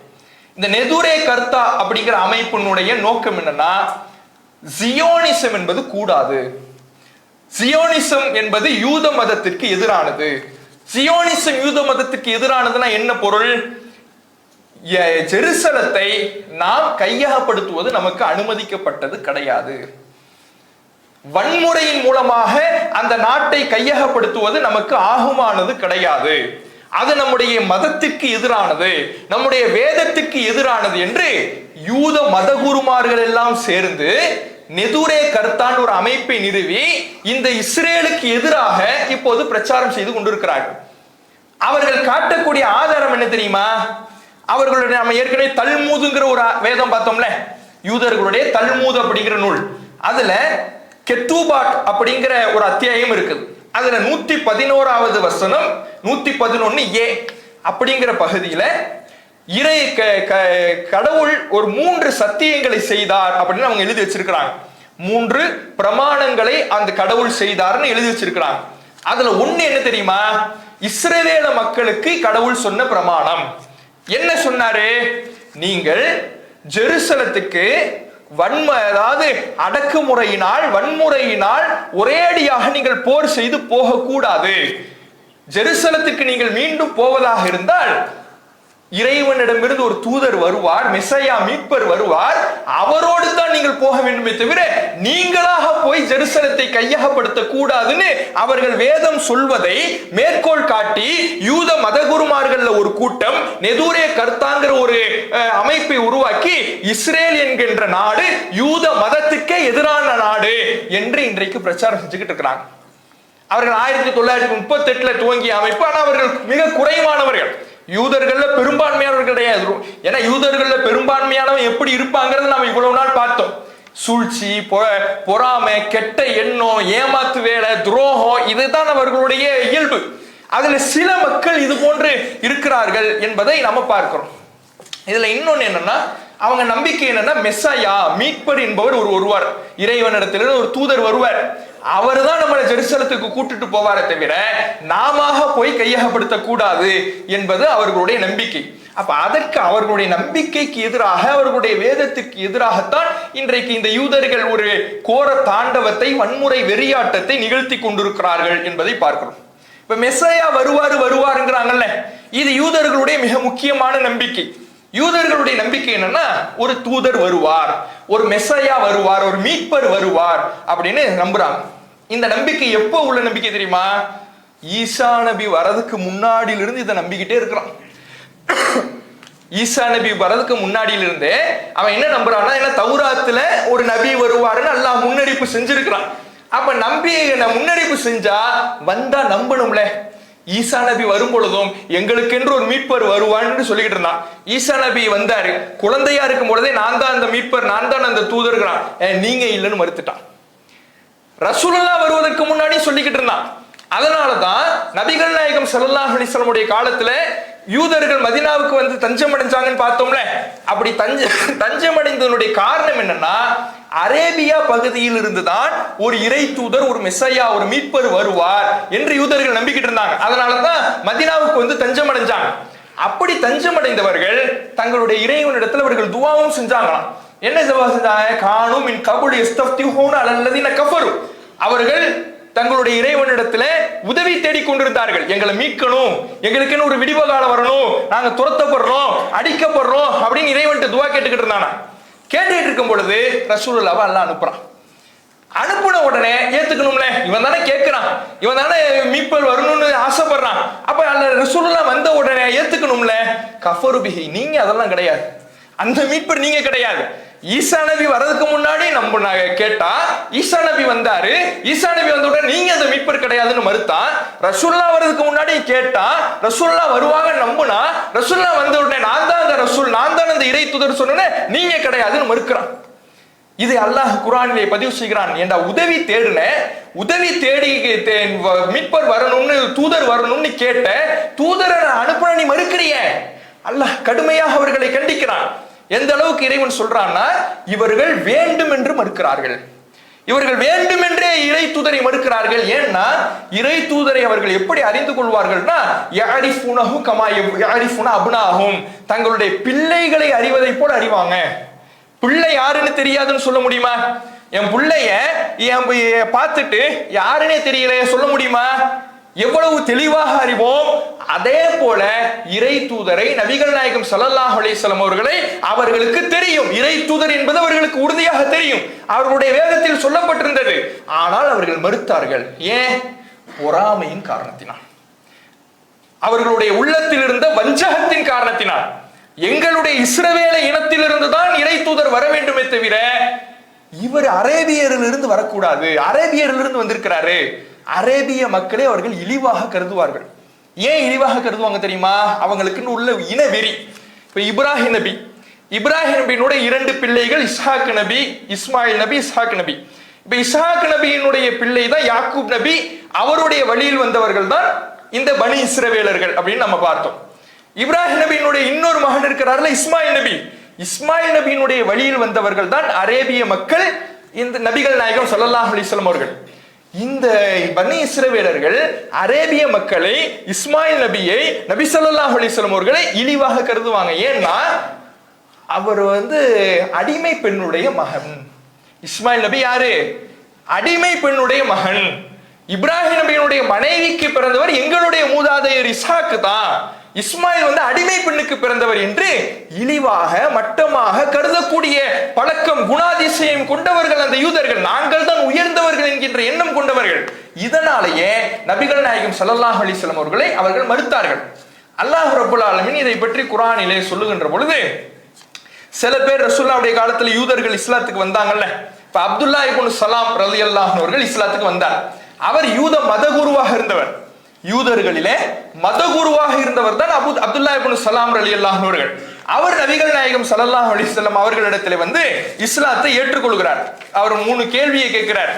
இந்த நெதுரே கர்த்தா அப்படிங்கிற அமைப்பினுடைய நோக்கம் என்னன்னா, ஜியோனிசம் என்பது கூடாது, ஜியோனிசம் என்பது யூத மதத்திற்கு எதிரானது. ஜியோனிசம் யூத மதத்திற்கு எதிரானதுன்னா என்ன பொருள்? ஜெருசலத்தை நாம் கையகப்படுத்துவது நமக்கு அனுமதிக்கப்பட்டது கிடையாது. வன்முறையின் மூலமாக அந்த நாட்டை கையகப்படுத்துவது நமக்கு ஆகுமானது கிடையாது. அது நம்முடைய மதத்திற்கு எதிரானது, நம்முடைய வேதத்திற்கு எதிரானது என்று யூத மதகுருமார்கள் எல்லாம் சேர்ந்து நெதுரே கர்த்தான் ஒரு அமைப்பை நிறுவி இந்த இஸ்ரேலுக்கு எதிராக இப்போது பிரச்சாரம் செய்து கொண்டிருக்கிறார்கள். அவர்கள் காட்டக்கூடிய ஆதாரம் என்ன தெரியுமா? அவர்களுடைய, நம்ம ஏற்கனவே தல்மூதுங்கிற ஒரு வேதம் பார்த்தோம்ல, யூதர்களுடைய தல்மூது அப்படிங்கிற நூல், அதுல கெத்தூபாட் அப்படிங்கிற ஒரு அத்தியாயம் இருக்குது. அதுல 111வது வசனம் 111a அப்படிங்கிற பகுதியில கடவுள் ஒரு 3 சத்தியங்களை செய்தார் அப்படின்னு அவங்க எழுதி வச்சிருக்கிறாங்க. 3 பிரமாணங்களை அந்த கடவுள் செய்தார்னு எழுதி வச்சிருக்கிறாங்க. அதுல ஒண்ணு என்ன தெரியுமா? இஸ்ரவேல மக்களுக்கு கடவுள் சொன்ன பிரமாணம் என்ன சொன்னாரு? நீங்கள் ஜெருசலத்துக்கு அதாவது அடக்குமுறையினால் வன்முறையினால் ஒரேடியாக நீங்கள் போர் செய்து போகக்கூடாது. ஜெருசலத்துக்கு நீங்கள் மீண்டும் போவதாக இருந்தால் இறைவனிடமிருந்து ஒரு தூதர் வருவார், மெசையா மீட்பர் வருவார், அவரோடு தான் நீங்கள் போக வேண்டுமே தவிர நீங்களாக போய் ஜெருசலத்தை கையகப்படுத்த கூடாதுன்னு அவர்கள் வேதம் சொல்வதை மேற்கோள் காட்டி யூத மதகுருமார்கள் ஒரு கூட்டம் நெதுரே கர்த்தாங்கிற ஒரு அமைப்பை உருவாக்கி இஸ்ரேல் என்கின்ற நாடு யூத மதத்துக்கே எதிரான நாடு என்று இன்றைக்கு பிரச்சாரம் செஞ்சுக்கிட்டு இருக்கிறாங்க. அவர்கள் 1938 துவங்கிய அமைப்பு. ஆனால் அவர்கள் மிக குறைவானவர்கள், யூதர்கள்ல பெரும்பான்மையானவர்கள் கிடையாது. ஏன்னா யூதர்கள்ல பெரும்பான்மையானவன் எப்படி இருப்பாங்கிறது நம்ம இவ்வளவு நாள் பார்த்தோம். சூழ்ச்சி, பொறாமை, கெட்ட எண்ணம், ஏமாத்து வேலை, துரோகம், இதுதான் அவர்களுடைய இயல்பு. அதுல சில மக்கள் இது போன்று இருக்கிறார்கள் என்பதை நம்ம பார்க்கிறோம். இதுல இன்னொன்னு என்னன்னா, அவங்க நம்பிக்கை என்னன்னா, மெஸ்ஸாயா மீட்பர் என்பவர் வருவார், இறைவனிடத்திலிருந்து ஒரு தூதர் வருவார், அவர் தான் நம்மளை ஜெருசலத்துக்கு கூட்டிட்டு போவாரே தவிர நாம போய் கையகப்படுத்த கூடாது என்பது அவர்களுடைய நம்பிக்கை. அப்ப அதற்கு அவர்களுடைய நம்பிக்கைக்கு எதிராக, அவர்களுடைய வேதத்துக்கு எதிராகத்தான் இன்றைக்கு இந்த யூதர்கள் ஒரு கோர தாண்டவத்தை, வன்முறை வெறியாட்டத்தை நிகழ்த்தி கொண்டிருக்கிறார்கள் என்பதை பார்க்கிறோம். இப்ப மெஸ்ஸாயா வருவாருங்கிறாங்கல்ல, இது யூதர்களுடைய மிக முக்கியமான நம்பிக்கை. யூதர்களுடைய நம்பிக்கை என்னன்னா, ஒரு தூதர் வருவார், ஒரு மெஸ்ஸாயா வருவார், ஒரு மீட்பர் வருவார் அப்படின்னு நம்புறாங்க. இந்த நம்பிக்கை எப்போ உள்ள நம்பிக்கை தெரியுமா? ஈசா நபி வரதுக்கு முன்னாடியிலிருந்து இதை நம்பிக்கிட்டே இருக்கிறான். ஈசா நபி வரதுக்கு முன்னாடியிலிருந்தே அவன் என்ன நம்புறான்னா, என்ன தௌராத்துல ஒரு நபி வருவாருன்னு அல்லாஹ் முன்னறிப்பு செஞ்சிருக்கிறான். அப்ப முன்னறிப்பு செஞ்சா வந்தா நம்பணும்ல. ஈசா நபி வரும் பொழுதும் எங்களுக்கென்று ஒரு மீட்பர் வருவான்னு சொல்லிக்கிட்டு இருந்தான். ஈசா நபி வந்தாரு, குழந்தையா இருக்கும் பொழுதே நான் தான் அந்த மீட்பர், நான் தான் அந்த தூதர்கிறான், நீங்க இல்லைன்னு மறுத்துட்டான். ரசூலுல்லாஹ் வருவதற்கு முன்னாடி சொல்லிக்கிட்டு இருந்தான். அதனாலதான் நபிகள் நாயகம் ஸல்லல்லாஹு அலைஹி வஸல்லம் காலத்துல யூதர்கள் மதீனாவுக்கு வந்து தஞ்சம் அடைஞ்சாங்கன்னு பார்த்தோம்ல. அப்படி தஞ்சமடைந்ததனுடைய காரணம் என்னன்னா, அரேபியா பகுதியில் இருந்துதான் ஒரு இறை தூதர், ஒரு மெஸ்ஸையா, ஒரு மீட்பர் வருவார் என்று யூதர்கள் நம்பிக்கிட்டு இருந்தாங்க. அதனாலதான் மதீனாவுக்கு வந்து தஞ்சம் அடைஞ்சாங்க. அப்படி தஞ்சம் அடைந்தவர்கள் தங்களுடைய இறைவனிடத்தில் அவர்கள் துவாவும் செஞ்சாங்களாம். என்ன துவா செஞ்சாங்க? கானு மின் கபுல் யஸ்தஃப்திஹூன அலல்லதீன கஃபரு. அவர்கள் தங்களுடைய இறைவனிடத்துல உதவி தேடிக் கொண்டிருந்தார்கள். எங்களை மீட்கணும், எங்களுக்குன்னு ஒரு விடிவு காலம் வரணும், நாங்க துரத்தப்படுறோம், அடிக்கப்படுறோம் அப்படின்னு இறைவன்ட்டு துவா கேட்டுக்கிட்டு இருந்தாங்க. கேட்டுக்கிட்டு இருக்கும் பொழுது ரசூலுல்லாஹ் அல்லாஹ் அனுப்புறான். அனுப்புன உடனே ஏத்துக்கணும்ல, இவன் தானே கேட்கிறான், இவன் தானே மீட்பர் வரணும்னு ஆசைப்படுறான். அப்ப ரசூலுல்லாஹ் வந்த உடனே ஏத்துக்கணும்ல. கஃபரு பிஹி, நீங்க அதெல்லாம் கிடையாது, அந்த மீட்பர் நீங்க கிடையாது, ஈசா நபி வர்றதுக்கு முன்னாடி நம்ம கேட்டா ஈசா நபி வந்தாரு, ஈசா நபி வந்த உடனே நீங்க அந்த மீட்பர் கிடையாதுன்னு மறுத்தான். ரசூல்லா வர்றதுக்கு முன்னாடி கேட்டா ரசூல்லா வருவாங்க நம்புனா, ரசூல்லா வந்த உடனே நான் தான் அந்த ரசூல், நான் தான் அந்த இறை தூதர் சொன்ன நீங்க கிடையாதுன்னு மறுக்கிறான். இது அல்லாஹ் குர்ஆனிலே பதிவு செய்கிறான். ஏண்டா உதவி தேடுன, உதவி தேடி மீட்பர் வரணும்னு தூதர் வரணும்னு கேட்ட தூதரை அனுப்புன நீ மறுக்கிறிய. அல்லாஹ் கடுமையாக அவர்களை கண்டிக்கிறான். எந்த அளவுக்கு இறைவன் சொல்றான்னா, இவர்கள் வேண்டும் என்று மறுக்கிறார்கள், இவர்கள் வேண்டுமென்றே இறை தூதரை மறுக்கிறார்கள். ஏன்னா இறை தூதரை அவர்கள் எப்படி அறிந்து கொள்வார்கள்னா, யஅரிஃபூனஹு கமா யஅரிஃபூன அப்னாஹும், தங்களுடைய பிள்ளைகளை அறிவதை போல அறிவாங்க. பிள்ளை யாருன்னு தெரியாதுன்னு சொல்ல முடியுமா? என் பிள்ளைய பார்த்துட்டு யாருன்னே தெரியல சொல்ல முடியுமா? எவ்வளவு தெளிவாக அறிவோம். அதே போல இறை தூதரை நபிகள் நாயகம் ஸல்லல்லாஹு அலைஹி வஸல்லம் அவர்களை அவர்களுக்கு தெரியும். இறை தூதர் என்பது அவர்களுக்கு உறுதியாக தெரியும், அவர்களுடைய வேதத்தில் சொல்லப்பட்டிருந்தது. ஆனால் அவர்கள் மறுத்தார்கள். ஏன்? பொறாமையின் காரணத்தினால், அவர்களுடைய உள்ளத்தில் இருந்த வஞ்சகத்தின் காரணத்தினால். எங்களுடைய இஸ்ரவேல இனத்திலிருந்து தான் இறை தூதர் வர வேண்டுமே தவிர இவர் அரேபியரிலிருந்து வரக்கூடாது, அரேபியரிலிருந்து வந்திருக்கிறாரு. அரேபிய மக்களை அவர்கள் இழிவாக கருதுவார்கள். ஏன் இழிவாக கருதுவாங்க தெரியுமா? அவங்களுக்குன்னு உள்ள இனவெறி. இப்ப இப்ராஹிம் நபி, இப்ராஹிம் நபியினுடைய 2 பிள்ளைகள் இஸ்ஹாக் நபி, இஸ்மாயில் நபி, இஸ்ஹாக் நபி. இப்ப இஸ்ஹாக் நபியினுடைய பிள்ளை தான் யாக்கூப் நபி, அவருடைய வழியில் வந்தவர்கள் தான் இந்த பனி இஸ்ரவேலர்கள் அப்படின்னு நம்ம பார்த்தோம். இப்ராஹிம் நபியினுடைய இன்னொரு மகன் இருக்கிறார்ல இஸ்மாயில் நபி, இஸ்மாயில் நபியினுடைய வழியில் வந்தவர்கள் தான் அரேபிய மக்கள், இந்த நபிகள் நாயகம் ஸல்லல்லாஹு அலைஹி வஸல்லம் அவர்கள். இந்த பனி இஸ்ரவேலர்கள் அரேபிய மக்களை, இஸ்மாயில் நபியை, நபி ஸல்லல்லாஹு அலைஹி வஸல்லம் அவர்களை இழிவாக கருதுவாங்க. ஏன்னா அவர் அடிமை பெண்ணுடைய மகன். இஸ்மாயில் நபி யாரு? அடிமை பெண்ணுடைய மகன். இப்ராஹிம் நபியினுடைய மனைவிக்கு பிறந்தவர் எங்களுடைய மூதாதையர் இஸ்ஹாக் தான். இஸ்மாயில் அடிமை பெண்ணுக்கு பிறந்தவர் என்று இழிவாக மட்டமாக கருதக்கூடிய பழக்கம், குணாதிசயம் கொண்டவர்கள் அந்த யூதர்கள். நாங்கள் தான் உயர்ந்தவர்கள் என்கின்ற எண்ணம் கொண்டவர்கள். இதனாலேயே நபிகள் நாயகம் ஸல்லல்லாஹு அலைஹி வஸல்லம் அவர்களை அவர்கள் மறுத்தார்கள். அல்லாஹ் ரப்பல் ஆலமீன் இதை பற்றி குர்ஆனிலே சொல்லுகின்ற பொழுது, சில பேர் ரசூலுல்லாஹ்வுடைய காலத்தில் யூதர்கள் இஸ்லாத்துக்கு வந்தாங்கல்ல. இப்ப அப்துல்லா இப்னு சலாம் ரலியல்லாஹு அன்ஹு அவர்கள் இஸ்லாத்துக்கு வந்தார். அவர் யூத மதகுருவாக இருந்தவர். யூதர்களிலே மதகுருவாக இருந்தவர் தான் அப்துல்லா இப்னு சலாம் ரலியல்லாஹு அன்ஹு அவர்கள். அவர் நபிகள் நாயகம் ஸல்லல்லாஹு அலைஹி வஸல்லம் அவர்களிடத்தில் இஸ்லாத்தை ஏற்றுக்கொள்கிறார். அவர் 3 கேள்வியை கேட்கிறார்.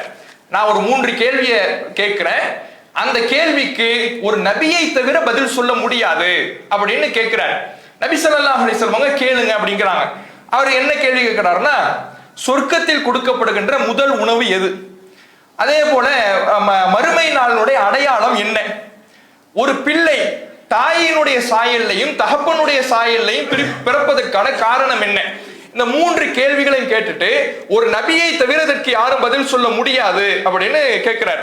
நான் ஒரு 3 கேள்வியை கேட்கிறேன், அந்த கேள்விக்கு ஒரு நபியை தவிர பதில் சொல்ல முடியாது அப்படின்னு கேட்கிறார். நபி ஸல்லல்லாஹு அலைஹி வஸல்லம் கேளுங்க அப்படிங்கிறாங்க. அவர் என்ன கேள்வி கேட்கிறாருன்னா, சொர்க்கத்தில் கொடுக்கப்படுகின்ற முதல் உணவு எது? அதே போல மறுமை நாளினுடைய அடையாளம் என்ன? ஒரு பிள்ளை தாயினுடைய சாயல்லையும் தகப்பனுடைய சாயல்லையும் பிறப்பதற்கான காரணம் என்ன? இந்த 3 கேள்விகளையும் கேட்டுட்டு ஒரு நபியை தவிர இதற்கு யாரும் பதில் சொல்ல முடியாது அப்படின்னு கேட்கிறார்.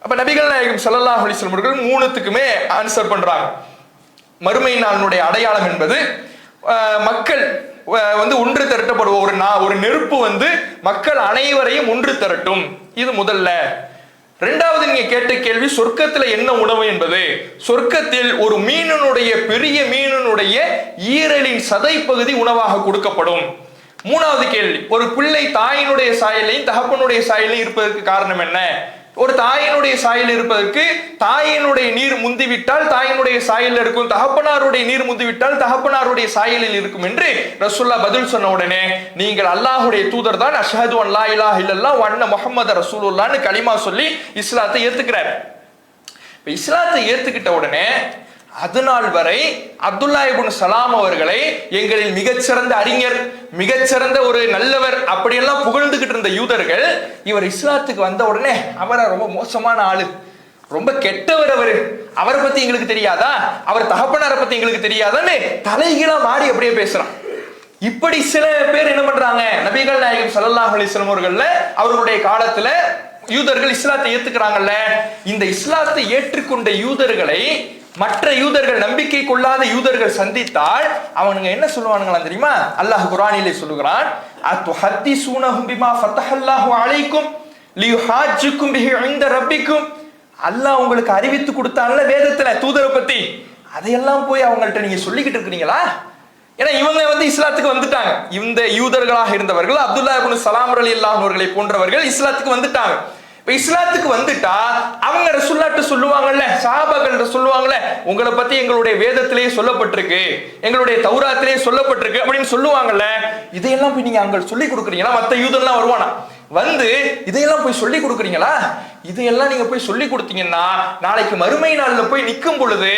அப்ப நபிகள் நாயகம் ஸல்லல்லாஹு அலைஹி வஸல்லம் அவர்கள் 3த்துக்குமே ஆன்சர் பண்றாங்க. மறுமை நாளினுடைய அடையாளம் என்பது மக்கள் ஒன்று திரட்டப்படுவோம். ஒரு நெருப்பு மக்கள் அனைவரையும் ஒன்று திரட்டும். இது முதல்ல. 2வது நீங்க கேட்ட கேள்வி சொர்க்கத்துல என்ன உணவு என்பது. சொர்க்கத்தில் ஒரு மீனினுடைய, பெரிய மீனினுடைய ஈரலின் சதை பகுதி உணவாக கொடுக்கப்படும். 3வது கேள்வி, ஒரு பிள்ளை தாயினுடைய சாயலையும் தகப்பனுடைய சாயலையும் இருப்பதற்கு காரணம் என்ன? ஒரு தாயினுடைய சாயல் இருப்பதற்கு தாயினுடைய நீர் முந்திவிட்டால் தாயினுடைய சாயல் இருக்கும், தகப்பனாருடைய நீர் முந்திவிட்டால் தகப்பனாருடைய சாயலில் இருக்கும் என்று ரசூலுல்லாஹ் பதில் சொன்ன உடனே, நீங்கள் அல்லாஹ்வுடைய தூதர் தான், அஷ்ஹது அன் லா இலாஹ இல்லல்லாஹ் வ அன்ன முஹம்மது ரசூலுல்லாஹ்னு கலிமா சொல்லி இஸ்லாத்தை ஏத்துக்கிறார். இப்ப இஸ்லாத்தை ஏத்துக்கிட்ட உடனே அதுநாள் வரை அப்துல்லா இப்னு சலாம் அவர்களை எங்களில் மிகச்சிறந்த அறிஞர், மிகச்சிறந்த ஒரு நல்லவர் அப்படியெல்லாம் புகழ்ந்துகிட்டு இருந்த யூதர்கள், இவர் இஸ்லாத்துக்கு வந்த உடனே அவரை ரொம்ப மோசமான ஆளு, ரொம்ப கெட்டவர், அவரை பத்தி எங்களுக்கு தெரியாதா, அவர் தகப்பனாரை பத்தி எங்களுக்கு தெரியாதான்னு தலைகீழா மாறி அப்படியே பேசுறான். இப்படி சில பேர் என்ன பண்றாங்க, நபிகள் நாயகம் ஸல்லல்லாஹு அலைஹி வஸல்லம் அவர்கள்ல அவர்களுடைய காலத்துல யூதர்கள் இஸ்லாத்தை ஏத்துக்கிறாங்கல்ல, இந்த இஸ்லாத்தை ஏற்றுக்கொண்ட யூதர்களை மற்ற யூதர்கள், நம்பிக்கை கொள்ளாத யூதர்கள் சந்தித்தால் அவனுங்க என்ன சொல்லுவானுங்களா தெரியுமா? அல்லாஹ் குர்ஆனிலே சொல்லுகிறான், அத்துஹத்திஸூனஹும் பிமா ஃபதஹல்லாஹு அலைக்கும் லியுஹாஜ்ஜுக்கும் பிஹி இன்த ரப்பிக்கும். அல்லாஹ் உங்களுக்கு அறிவித்து கொடுத்தான்ல வேதத்துல தூதரை பத்தி, அதையெல்லாம் போய் அவங்கள்ட்ட நீங்க சொல்லிக்கிட்டு இருக்கிறீங்களா? ஏன்னா இவங்க இஸ்லாத்துக்கு வந்துட்டாங்க. இந்த யூதர்களாக இருந்தவர்கள் அப்துல்லா இப்னு சலாம் ரலியல்லாஹு அவர்களை போன்றவர்கள் இஸ்லாத்துக்கு வந்துட்டாங்க. இப்ப இஸ்லாத்துக்கு வந்துட்டா அவங்க ரசூலுல்லாஹ்ட்ட சொல்லுவாங்கல்ல, சஹாபாக்கள் சொல்லுவாங்கல்ல, உங்களை பத்தி எங்களுடைய வேதத்திலேயே சொல்லப்பட்டிருக்கு, எங்களுடைய தௌராத்திலேயே சொல்லப்பட்டிருக்கு அப்படின்னு சொல்லுவாங்கல்ல. இதையெல்லாம் போய் நீங்க அங்க சொல்லி கொடுக்குறீங்களா? மத்த யூதர்லாம் வருவானா இதையெல்லாம் போய் சொல்லி கொடுக்குறீங்களா? இதையெல்லாம் நீங்க போய் சொல்லி கொடுத்தீங்கன்னா நாளைக்கு மறுமை நாள்ல போய் நிற்கும் பொழுது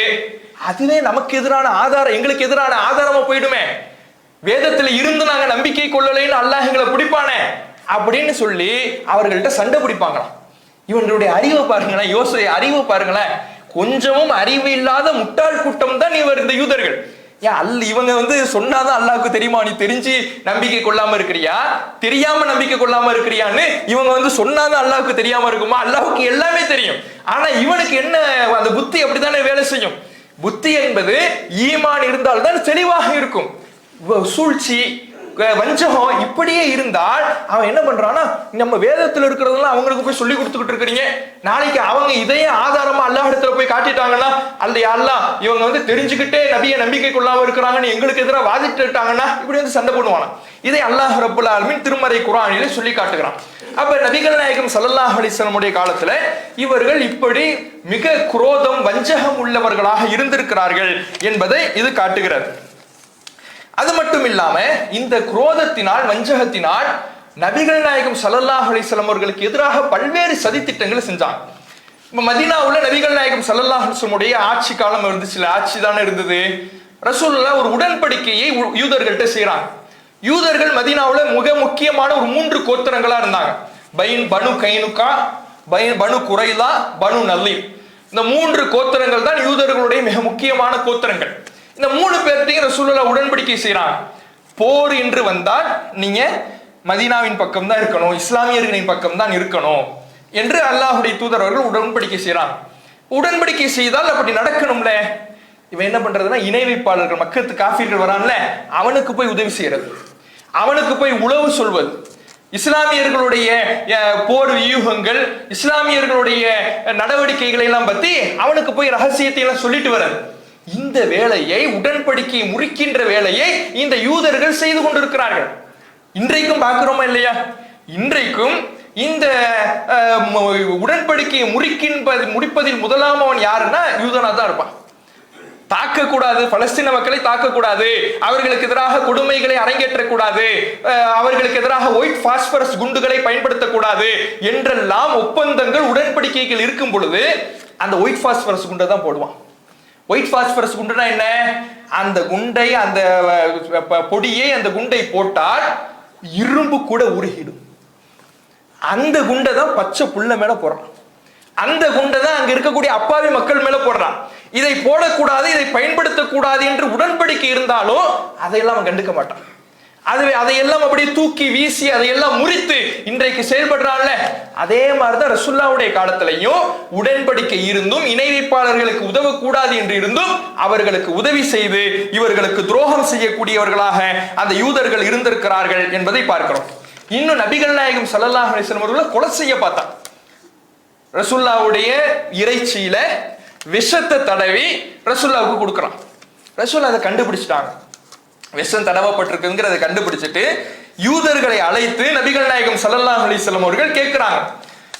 அதுவே நமக்கு எதிரான ஆதாரம், எங்களுக்கு எதிரான ஆதாரமா போயிடுமே. வேதத்துல இருந்து நாங்க நம்பிக்கை கொள்ளலைன்னு அல்லாஹ் எங்களை பிடிப்பானே அப்படின்னு சொல்லி அவர்கள்ட்ட சண்டை பிடிப்பாங்களாம். இவங்களுடைய அறிவை பாருங்களேன், அறிவை பாருங்களேன். கொஞ்சமும் அறிவு இல்லாத முட்டாள் கூட்டம் தான் இந்த யூதர்கள். இவங்க சொன்னாதான் அல்லாஹ்வுக்கு தெரியுமா, நீ தெரிஞ்சு நம்பிக்கை கொள்ளாம இருக்கிறியா, தெரியாம நம்பிக்கை கொள்ளாம இருக்கிறியான்னு இவங்க சொன்னாதான் அல்லாஹ்வுக்கு தெரியாம இருக்குமா? அல்லாஹ்வுக்கு எல்லாமே தெரியும். ஆனா இவனுக்கு என்ன, அந்த புத்தி அப்படித்தானே வேலை செய்யும். புத்தி என்பது ஈமான் இருந்தால்தான் தெளிவாக இருக்கும். சூழ்ச்சி, வஞ்சகம் இப்படியே இருந்தால் அவன் என்ன பண்றான்னா, நம்ம வேதத்தில் இருக்கிறதெல்லாம் அவங்களுக்கு போய் சொல்லி கொடுத்துக்கிட்டு இருக்கிறீங்க, நாளைக்கு அவங்க இதையே ஆதாரமா அல்லாஹ் இடத்துல போய் காட்டிட்டாங்கன்னா, அல்லாஹ் இவங்க தெரிஞ்சுக்கிட்டே நபியை நம்பிக்கை கொள்ளாம இருக்கிறாங்கன்னு எங்களுக்கு எதிராக வாதிட்டுட்டாங்கன்னா இப்படி சண்டை போடுவானா. இதை அல்லாஹ் ரப்புல் ஆலமீன் திருமறை குர்ஆனிலே சொல்லி காட்டுகிறான். அப்ப நபிகள் நாயகம் ஸல்லல்லாஹு அலைஹி வஸல்லம் உடைய காலத்துல இவர்கள் இப்படி மிக குரோதம், வஞ்சகம் உள்ளவர்களாக இருந்திருக்கிறார்கள் என்பதை இது காட்டுகிறது. அது மட்டும் இல்லாம இந்த குரோதத்தினால், வஞ்சகத்தினால் நபிகள் நாயகம் ஸல்லல்லாஹு அலைஹி வஸல்லம் அவர்களுக்கு எதிராக பல்வேறு சதி திட்டங்களை செஞ்சாங்க. இப்ப மதீனாவுல நபிகள் நாயகம் ஸல்லல்லாஹு அலைஹி வஸல்லம் உடைய ஆட்சி காலம் இருந்துச்சுல, ஆட்சி தானே இருந்தது. ரசூலுல்லாஹ் ஒரு உடன்படிக்கையை யூதர்கள்ட்ட செய்யறாங்க. யூதர்கள் மதீனாவுல மிக முக்கியமான ஒரு 3 கோத்திரங்களா இருந்தாங்க. பனு கைனுகா, பனு குரைலா, பனு நல்லீர். இந்த 3 கோத்திரங்கள் தான் யூதர்களுடைய மிக முக்கியமான கோத்திரங்கள். இந்த 3 பேர்த்தையும் ரசூலுல்லாஹ் உடன்படிக்கை செய்யறாங்க. போர் என்று வந்தால் நீங்க மதீனாவின் பக்கம் தான் இருக்கணும், இஸ்லாமியர்களின் பக்கம் தான் இருக்கணும் என்று அல்லாஹ்வுடைய தூதர் அவர்கள் உடன்படிக்கை செய்யறாங்க. உடன்படிக்கை செய்தால் அப்படி நடக்கணும்ல. இவன் என்ன பண்றதுன்னா, இணை வைப்பாளர்கள், மக்கத்து காஃபிர்கள் வரான்ல, அவனுக்கு போய் உதவி செய்யறது, அவனுக்கு போய் உளவு சொல்வது, இஸ்லாமியர்களுடைய போர் வியூகங்கள், இஸ்லாமியர்களுடைய நடவடிக்கைகளை எல்லாம் பத்தி அவனுக்கு போய் ரகசியத்தை எல்லாம் சொல்லிட்டு வர்றது. இந்த வேலையை, உடன்படிக்கையை முறிக்கின்ற வேலையை இந்த யூதர்கள் செய்து கொண்டிருக்கிறார்கள். இன்றைக்கும் பார்க்கிறோமா இல்லையா? இன்றைக்கும் இந்த உடன்படிக்கையை முடிப்பதில் முதலாமவன் யாருன்னா யூதனா தான் இருப்பான். தாக்கக்கூடாது, பலஸ்தீன மக்களை தாக்கக்கூடாது, அவர்களுக்கு எதிராக கொடுமைகளை அரங்கேற்றக்கூடாது, அவர்களுக்கு எதிராக ஒயிட் பாஸ்பரஸ் குண்டுகளை பயன்படுத்தக்கூடாது என்றெல்லாம் ஒப்பந்தங்கள், உடன்படிக்கைகள் இருக்கும் பொழுது அந்த ஒயிட் பாஸ்பரஸ் குண்டை தான் போடுவான். ஒயிட் பாஸ்பரஸ் குண்டுனா என்ன? அந்த குண்டை, அந்த பொடியை, அந்த குண்டை போட்டால் இரும்பு கூட உருகிடும். அந்த குண்டை தான் பச்சை புல்ல மேல போடுறான். அந்த குண்டை தான் அங்க இருக்கக்கூடிய அப்பாவி மக்கள் மேல போடுறான். இதை போடக்கூடாது, இதை பயன்படுத்தக்கூடாது என்று உடன்படிக்கை இருந்தாலும் அதையெல்லாம் அவன் கண்டுக்க மாட்டான். அதையெல்லாம் அப்படியே தூக்கி வீசி அதையெல்லாம் முறித்து இன்றைக்கு செயல்படுறான்ல. அதே மாதிரிதான் ரசூலுல்லாஹ்வுடைய காலத்திலையும் உடன்படிக்கை இருந்தும், இணை வைப்பாளர்களுக்கு உதவக்கூடாது என்று இருந்தும் அவர்களுக்கு உதவி செய்து இவர்களுக்கு துரோகம் செய்யக்கூடியவர்களாக அந்த யூதர்கள் இருந்திருக்கிறார்கள் என்பதை பார்க்கிறோம். இன்னும் நபிகள் நாயகம் ஸல்லல்லாஹு அலைஹி வஸல்லம் அவர்களை கொலை செய்ய பார்த்தான். ரசூலுல்லாஹ்வுடைய இறைச்சியில விஷத்தை தடவி ரசூலுல்லாஹ்வுக்கு கொடுக்குறான். ரசூலுல்லாஹ் அதை கண்டுபிடிச்சிட்டாங்க, விஷம் தடவப்பட்டிருக்குங்கிறத கண்டுபிடிச்சிட்டு யூதர்களை அழைத்து நபிகள் நாயகம் ஸல்லல்லாஹு அலைஹி வஸல்லம் அவர்கள் கேட்கிறாங்க,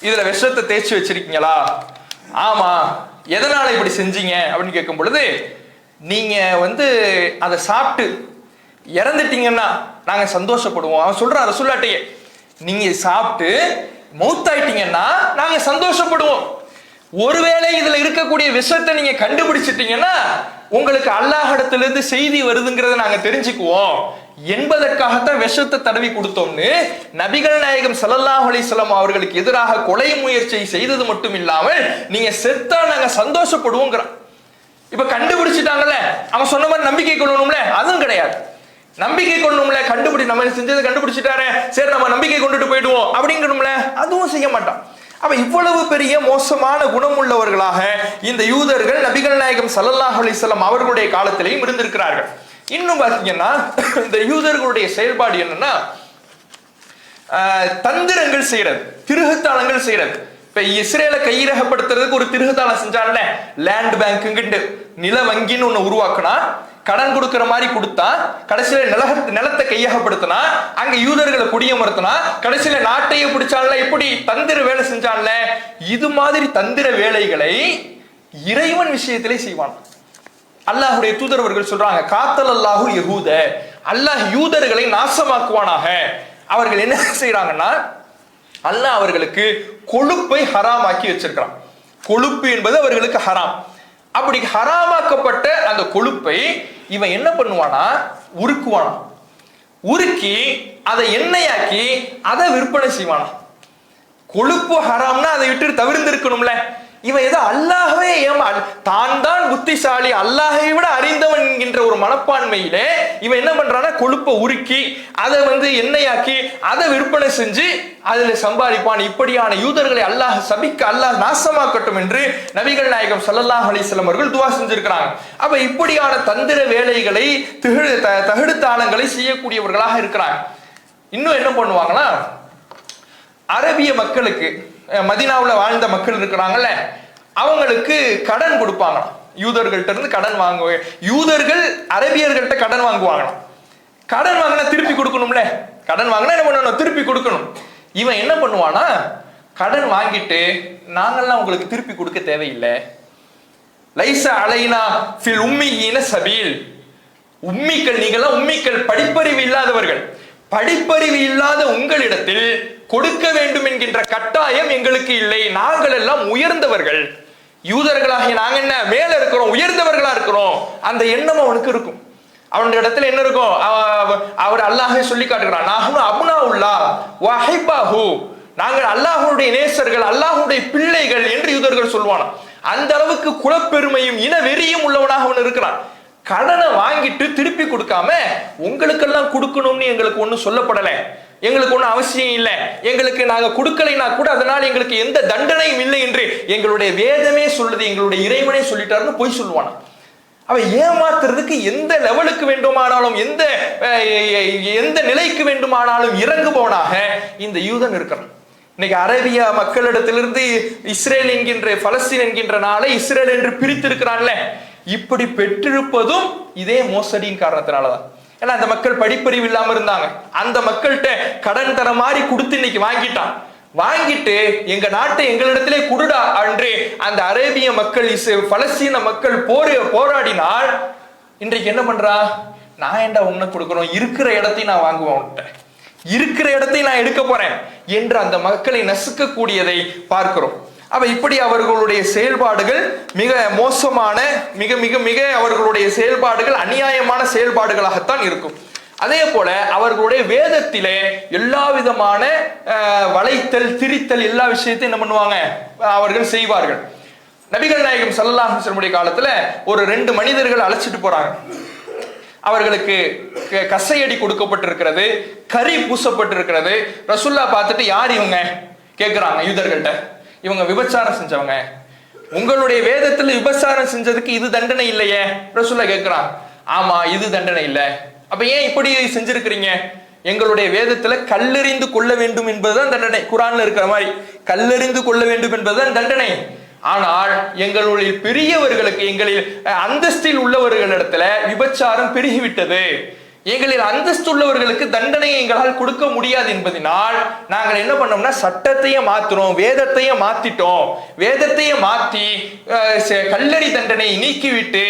இதுல விஷத்தை தேய்ச்சி வச்சிருக்கீங்களா? ஆமா. எதனால இப்படி செஞ்சீங்க அப்படின்னு கேட்கும் பொழுது, நீங்க அதை சாப்பிட்டு இறந்துட்டீங்கன்னா நாங்க சந்தோஷப்படுவோம். அவன் சொல்றான் ரசூலுல்லாஹ்ட்டயே, நீங்க சாப்பிட்டு மௌத்தாயிட்டீங்கன்னா நாங்க சந்தோஷப்படுவோம். ஒருவேளை இதுல இருக்கக்கூடிய விஷத்தை நீங்க கண்டுபிடிச்சிட்டீங்கன்னா உங்களுக்கு அல்லாஹ்விடத்திலிருந்து செய்தி வருதுங்கிறத நாங்க தெரிஞ்சுக்குவோம் என்பதற்காகத்தான் விஷத்தை தடவி கொடுத்தோம்னு நபிகள் நாயகம் ஸல்லல்லாஹு அலைஹி வஸல்லம் அவர்களுக்கு எதிராக கொலை முயற்சியை செய்தது மட்டும் இல்லாமல் நீங்க செத்தா நாங்க சந்தோஷப்படுவோங்கிறான். இப்ப கண்டுபிடிச்சிட்டாங்கல்ல, அவன் சொன்ன மாதிரி நம்பிக்கை கொள்ளணும்ல, அதுவும் கிடையாது. நம்பிக்கை கொள்ளணும்ல, நம்ம செஞ்சதை கண்டுபிடிச்சிட்டாரு, சரி நம்ம நம்பிக்கை கொண்டுட்டு போயிடுவோம் அப்படிங்கணும்ல, அதுவும் செய்ய மாட்டான். அப்ப இவ்வளவு பெரிய மோசமான குணம் உள்ளவர்களாக இந்த யூதர்கள் நபிகள் நாயகம் ஸல்லல்லாஹு அலைஹி வஸல்லம் அவர்களுடைய காலத்திலேயும் இருந்திருக்கிறார்கள். இன்னும் பாத்தீங்கன்னா இந்த யூதர்களுடைய செயல்பாடு என்னன்னா, தந்திரங்கள் செய்யறது, திருகுத்தாளங்கள் செய்யறது. இப்ப இஸ்ரேலை கையகப்படுத்துறதுக்கு ஒரு திருகுத்தாளம் செஞ்சான்ல, லேண்ட் பேங்க், நில வங்கின்னு ஒண்ணு உருவாக்குனா கடன் கொடுக்கிற மாதிரி கொடுத்தா, கடைசியில நிலத்தை கையகப்படுத்தினா, அங்க யூதர்களை குடியமர்த்தினா, கடைசியில நாட்டையே பிடிச்சான்ல, எப்படி தந்திர வேலை செஞ்சான்ல, இது மாதிரி தந்திர வேலைகளை இறைவன் விஷயத்திலே செய்வான். அல்லாஹுடைய தூதரவர்கள் சொல்றாங்க, காத்தல் அல்லாஹு யஹூத, அல்லாஹ் யூதர்களை நாசமாக்குவானாக. அவர்கள் என்ன செய்யறாங்கன்னா, அல்லாஹ் அவர்களுக்கு கொழுப்பை ஹராமாக்கி வச்சிருக்கிறான். கொழுப்பு என்பது அவர்களுக்கு ஹராம். அப்படி ஹராமாக்கப்பட்ட அந்த கொழுப்பை இவன் என்ன பண்ணுவானா, உருக்குவானா. உருக்கி அதை எண்ணெயாக்கி அதை விற்பனை செய்வானா. கொழுப்பு ஹராம்னா அதை விட்டு தவிர்த்திருக்கணும்ல. இவன் ஏதோ அல்லாஹ்வே தான் தான் புத்திசாலி, அல்லாஹை விட அறிந்தவன் என்கின்ற ஒரு மனப்பான்மையிலே இவன் என்ன பண்றானா, கொழுப்பை உருக்கி அதை எண்ணெயாக்கி அதை விற்பனை செஞ்சு அதுல சம்பாதிப்பான். இப்படியான யூதர்களை அல்லாஹ் சபிக்க, அல்லாஹ் நாசமாக்கட்டும் என்று நபிகள் நாயகம் ஸல்லல்லாஹு அலைஹி வஸல்லம் அவர்கள் துஆ செஞ்சிருக்கிறாங்க. அப்ப இப்படியான தந்திர வேலைகளை, தகுடுத்தாளங்களை செய்யக்கூடியவர்களாக இருக்கிறாங்க. இன்னும் என்ன பண்ணுவாங்கன்னா, அரபிய மக்களுக்கு, மதீனாவுல வாழ்ந்த மக்கள் இருக்கிறாங்கல்ல, அவங்களுக்கு கடன் கொடுப்பாங்க. யூதர்கள்ட்ட இருந்து கடன் வாங்குவாங்க. யூதர்கள் அரபியர்கள்ட்ட கடன் வாங்குவாங்களாம். கடன் வாங்கினா திருப்பி கொடுக்கணும்ல. கடன் வாங்கினா என்ன பண்ணணும், திருப்பி கொடுக்கணும். இவன் என்ன பண்ணுவானா, கடன் வாங்கிட்டு நாங்கள்லாம் உங்களுக்கு திருப்பி கொடுக்க தேவையில்லை, லைஸ அலைனா ஃபில் உம்மியீன சபீல், உம்மிக்கள், நீங்களாம் உம்மிக்கள், படிப்பறிவு இல்லாதவர்கள், படிப்பறிவு இல்லாத உங்களிடத்தில் கொடுக்க வேண்டும் என்கின்ற கட்டாயம் எங்களுக்கு இல்லை. நாங்கள் எல்லாம் உயர்ந்தவர்கள், யூதர்களாகிய நாங்க என்ன மேல இருக்கிறோம், உயர்ந்தவர்களா இருக்கிறோம். அந்த எண்ணம் அவனுக்கு இருக்கும். அவனுடைய இடத்துல என்ன இருக்கும், அவர் அல்லாஹ்வே சொல்லி காட்டுகிறான், நாஹ்னு அப்னாஉல்லாஹ் வ அஹிப்பாஹு, நாங்கள் அல்லாஹ்வுடைய நேசர்கள், அல்லாஹ்வுடைய பிள்ளைகள் என்று யூதர்கள் சொல்வானா. அந்த அளவுக்கு குலப்பெருமையும் இன வெறியும் உள்ளவனாக அவன் இருக்கிறான். கடனை வாங்கிட்டு திருப்பி கொடுக்காம உங்களுக்கெல்லாம் கொடுக்கணும்னு எங்களுக்கு ஒன்றும் சொல்லப்படலை, எங்களுக்கு ஒன்றும் அவசியம் இல்லை, எங்களுக்கு நாங்க கொடுக்கலைன்னா கூட அதனால எங்களுக்கு எந்த தண்டனையும் இல்லை என்று எங்களுடைய வேதமே சொல்லுது, எங்களுடைய இறைவனே சொல்லிட்டாருன்னு போய் சொல்லுவானா. அவன் ஏமாத்துறதுக்கு எந்த லெவலுக்கு வேண்டுமானாலும், எந்த நிலைக்கு வேண்டுமானாலும் இறங்குபவனாக இந்த யூதன் இருக்கிறான். இன்னைக்கு அரேபிய மக்களிடத்திலிருந்து இஸ்ரேல் என்கின்ற, பலஸ்தீன் என்கின்ற நாளை இஸ்ரேல் என்று பிரித்து இருக்கிறான்ல, இப்படி பெற்றிருப்பதும் இதே மோசடியின் காரணத்தினாலதான். ஏன்னா அந்த மக்கள் படிப்பறிவு இல்லாம இருந்தாங்க. அந்த மக்கள்கிட்ட கடன் தர மாதிரி கொடுத்து இன்னைக்கு வாங்கிட்டான். வாங்கிட்டு எங்க நாட்டை எங்களிடத்திலே குடுடா என்று அந்த அரேபிய மக்கள், பலஸ்தீன மக்கள் போராடினால் இன்றைக்கு என்ன பண்றா, நான் ஏண்டா உன்னை கொடுக்கணும், இருக்கிற இடத்தையும் நான் வாங்குவேன், இருக்கிற இடத்தையும் நான் எடுக்க போறேன் என்று அந்த மக்களை நசுக்கக்கூடியதை பார்க்கிறோம். அப்ப இப்படி அவர்களுடைய செயல்பாடுகள் மிக மோசமான, மிக மிக மிக அவர்களுடைய செயல்பாடுகள் அநியாயமான செயல்பாடுகளாகத்தான் இருக்கும். அதே போல அவர்களுடைய வேதத்திலே எல்லா விதமான வளைத்தல், திரித்தல், எல்லா விஷயத்தையும் என்ன பண்ணுவாங்க, அவர்கள் செய்வார்கள். நபிகள் நாயகம் ஸல்லல்லாஹு அலைஹி வஸல்லம் காலத்துல ஒரு 2 மனிதர்கள் அழைச்சிட்டு போறாங்க. அவர்களுக்கு கசையடி கொடுக்கப்பட்டிருக்கிறது, கறி பூசப்பட்டிருக்கிறது. ரசூல்லா பார்த்துட்டு, யார் இவங்க கேட்கிறாங்க யூதர்கள்ட்ட. இவங்க விபச்சாரம் செஞ்சவங்க, உங்களுடைய வேதத்துல விபச்சாரம் செஞ்சதுக்கு இது தண்டனை இல்லையே. ரசூல்லா கேட்கிறான், ஆமா இது தண்டனை இல்லை. அப்ப ஏன் இப்படி செஞ்சிருக்கிறீங்க? எங்களுடைய வேதத்துல கல்லெறிந்து கொள்ள வேண்டும் என்பதுதான் தண்டனை. குரான்ல இருக்கிற மாதிரி கல்லெறிந்து கொள்ள வேண்டும் என்பதுதான் தண்டனை. ஆனால் எங்களுடைய பெரியவர்களுக்கு, எங்களில் அந்தஸ்தில் உள்ளவர்களிடத்துல விபச்சாரம் பெருகிவிட்டது, எங்களில் அந்தஸ்துள்ளவர்களுக்கு தண்டனையை எங்களால் கொடுக்க முடியாது என்பதனால் நாங்கள் என்ன பண்ணோம்னா சட்டத்தையே மாத்தினோம், வேதத்தையே மாத்திட்டோம். வேதத்தையே மாத்தி கல்லறி தண்டனையை நீக்கிவிட்டு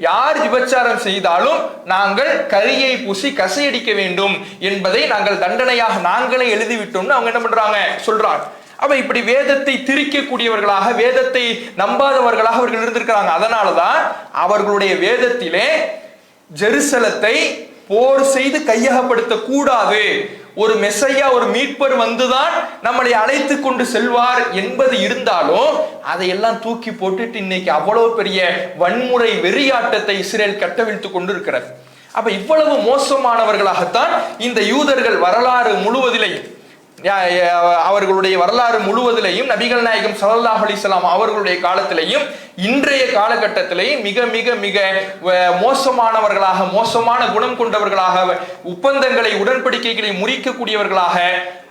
யார் விபச்சாரம் செய்தாலும் நாங்கள் கரியை பூசி கசையடிக்க வேண்டும் என்பதை நாங்கள் தண்டனையாக நாங்களே எழுதிவிட்டோம்னு அவங்க என்ன பண்றாங்க, சொல்றாங்க. அப்ப இப்படி வேதத்தை திரிக்கக்கூடியவர்களாக, வேதத்தை நம்பாதவர்களாக அவர்கள் இருந்திருக்கிறாங்க. அதனாலதான் அவர்களுடைய வேதத்திலே ஜெருசலத்தை போர் செய்து கையகப்படுத்த கூடாது, ஒரு மெசையா, ஒரு மீட்பர் வந்துதான் நம்மளை அழைத்து கொண்டு செல்வார் என்பது இருந்தாலும் அதையெல்லாம் தூக்கி போட்டுட்டு இன்னைக்கு அவ்வளவு பெரிய வன்முறை வெறியாட்டத்தை இஸ்ரேல் கட்டவிழ்த்து கொண்டு இருக்கிறது. அப்ப இவ்வளவு மோசமானவர்களாகத்தான் இந்த யூதர்கள் வரலாறு முழுவதிலே அவர்களுடைய வரலாறு முழுவதிலையும் நபிகள் நாயகம் ஸல்லல்லாஹு அலைஹி வஸல்லம் அவர்களுடைய காலத்திலையும் இன்றைய காலகட்டத்திலேயும் மிக மிக மிக மோசமானவர்களாக, மோசமான குணம் கொண்டவர்களாக, ஒப்பந்தங்களை உடன்படிக்கைகளை முறிக்கக்கூடியவர்களாக,